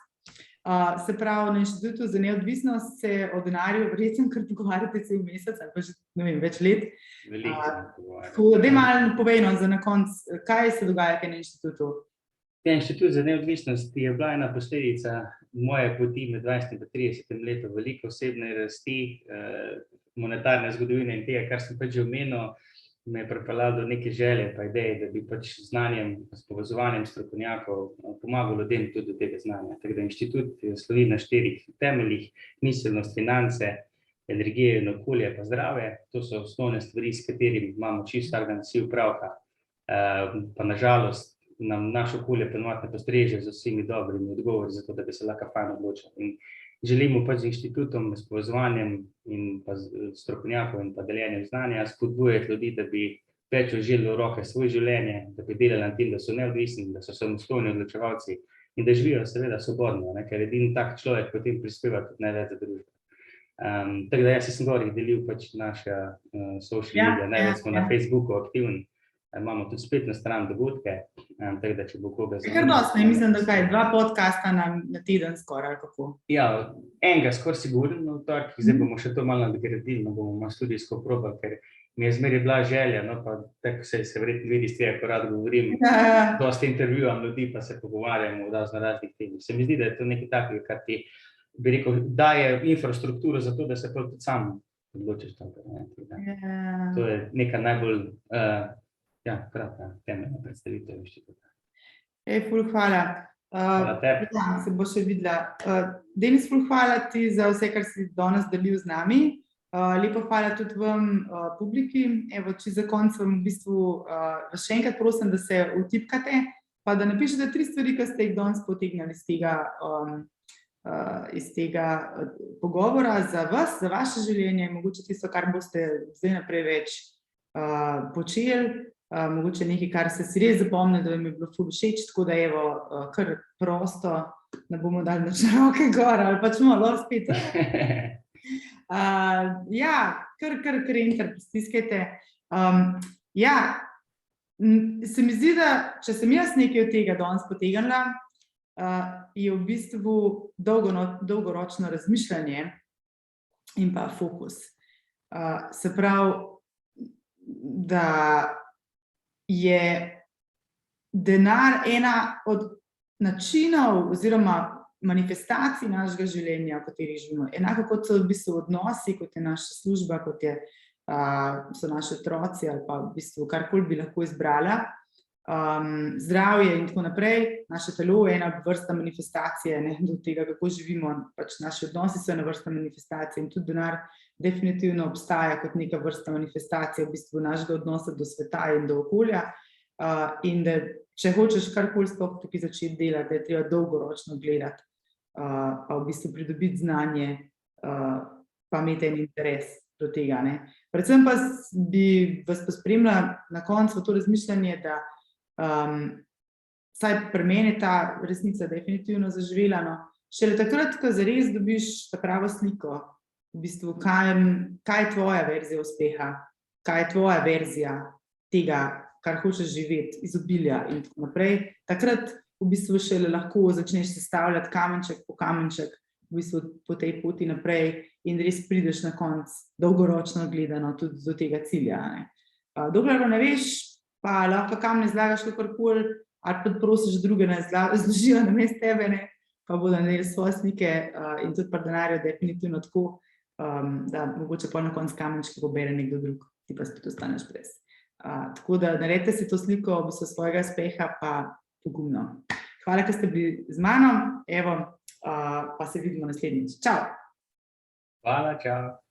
Se pravi, na Inštitutu za neodvisnost se o denarju verjetno kar pogovarjate cel mesec, ali pa že, ne vem, več let. Veliko se pogovarjamo. Daj malo povej, no, za na konc, kaj se dogaja na Inštitutu? Inštitut za neodvisnost je bila ena posledica moje poti med 20 in 30 letom, veliko osebne rasti, monetarne zgodovine in tega, kar sem pač že omenil, me je pripeljalo do neke želje pa ideje, da bi pač znanjem, s povezovanjem strokovnjakov pomagal ljudem tudi do tega znanja. Tako da inštitut slovi na 4 temeljih: miselnost, finance, energije in okolje pa zdravje. To so osnovne stvari, s katerimi imamo čisto vsak dan vsi opravka. Pa na žalost nam naše okolje ponovadi ne postreže z vsemi dobrimi odgovori, zato da bi se lahko fajn odločili. In želimo pač z inštitutom, s povezovanjem in pa strokovnjakov in pa deljenjem znanja spodbujati ljudi, da bi več vzeli v roke svoje življenje, da bi delali na tem, da so neodvisni, da so samostojni odločevalci in da živijo seveda svobodno, ne, ker edini tak človek potem prispeva tudi največ za družbo. Tako da jaz sem gorih delil pač naša social media, največ smo na Facebooku aktivni. Imamo tudi spletno stran dogodke, tako da če bo koga zanimalo. Kar dosti, mislim, da kaj, 2 podcasta na teden skoraj, ali kako? Ja, enega skoraj sigurno v torek, zdaj bomo še to malo nadgradili, no bomo malo studijsko probali, ker mi je zmeraj bila želja, no pa tako se verjetno vidi s tega, ko rad govorim, dosti intervjuam ljudi, pa se pogovarjamo o raznih tem. Se mi zdi, da je to nekaj takega, kar ti, bi rekel, daje infrastrukturo za to, da se tudi sam odločiš tam. To je neka najbolj kratka temeljna predstavitev inštituta. Ful, hvala. Hvala tebi. Se bo še videla. Denis, ful, hvala ti za vse, kar si danes delil z nami. Lepo hvala tudi vam, publiki. Evo, če za konc vam v bistvu vas še enkrat prosim, da se vtipkate, pa da napišete 3 stvari, ki ste jih danes potegnili iz tega pogovora za vas, za vaše življenje, mogoče tisto, kar boste zdaj naprej več počeli. Mogoče nekaj, kar ste si res zapomnili, da vam je bilo ful všeč, tako da evo, kar prosto, ne bomo dali nič roke gor, ali pač malo spet. Ja, kar enter pristiskajte. Ja, se mi zdi, da če sem jaz nekaj od tega danes potegnila, je v bistvu dolgoročno razmišljanje in pa fokus. Se pravi, da je denar ena od načinov oziroma manifestacij našega življenja, v katerih živimo. Enako kot so v bistvu odnosi, kot je naša služba, kot so naši otroci ali pa v bistvu karkoli bi lahko izbrala. Zdravje in tako naprej, naše telo je ena vrsta manifestacije, ne, do tega, kako živimo, pač naši odnosi so ena vrsta manifestacije in tudi denar definitivno obstaja kot neka vrsta manifestacije v bistvu našega odnosa do sveta in do okolja, in da če hočeš karkoli sploh tukaj začeti delati, da je treba dolgoročno gledati, pa v bistvu pridobiti znanje, pa imeti en interes do tega, ne. Predvsem pa bi vas pospremila na koncu to razmišljanje, da vsaj pri meni ta resnica definitivno zaživela, no. Šele takrat, ko zares dobiš ta pravo sliko, v bistvu, kaj je tvoja verzija uspeha, kaj je tvoja verzija tega, kar hočeš živeti, izobilja in tako naprej, takrat v bistvu šele lahko začneš sestavljati kamenček po kamenček v bistvu po tej poti naprej in res prideš na konc dolgoročno gledano tudi do tega cilja. Ne. Dokler ga ne veš, pa lahko kam ne zlagaš kakorkoli, ali pa prosiš druge ne zložijo namesto tebe, ne, pa bodo naredili svoje slike in tudi pri denarju definitivno tako, da mogoče pa na konc kamenčka pobere nekdo drug, ti pa spet ostaneš brez. Tako da naredite si to sliko v bistvu svojega uspeha, pa pogumno. Hvala, ker ste bili z mano, evo, pa se vidimo naslednjič. Čau! Hvala, čau!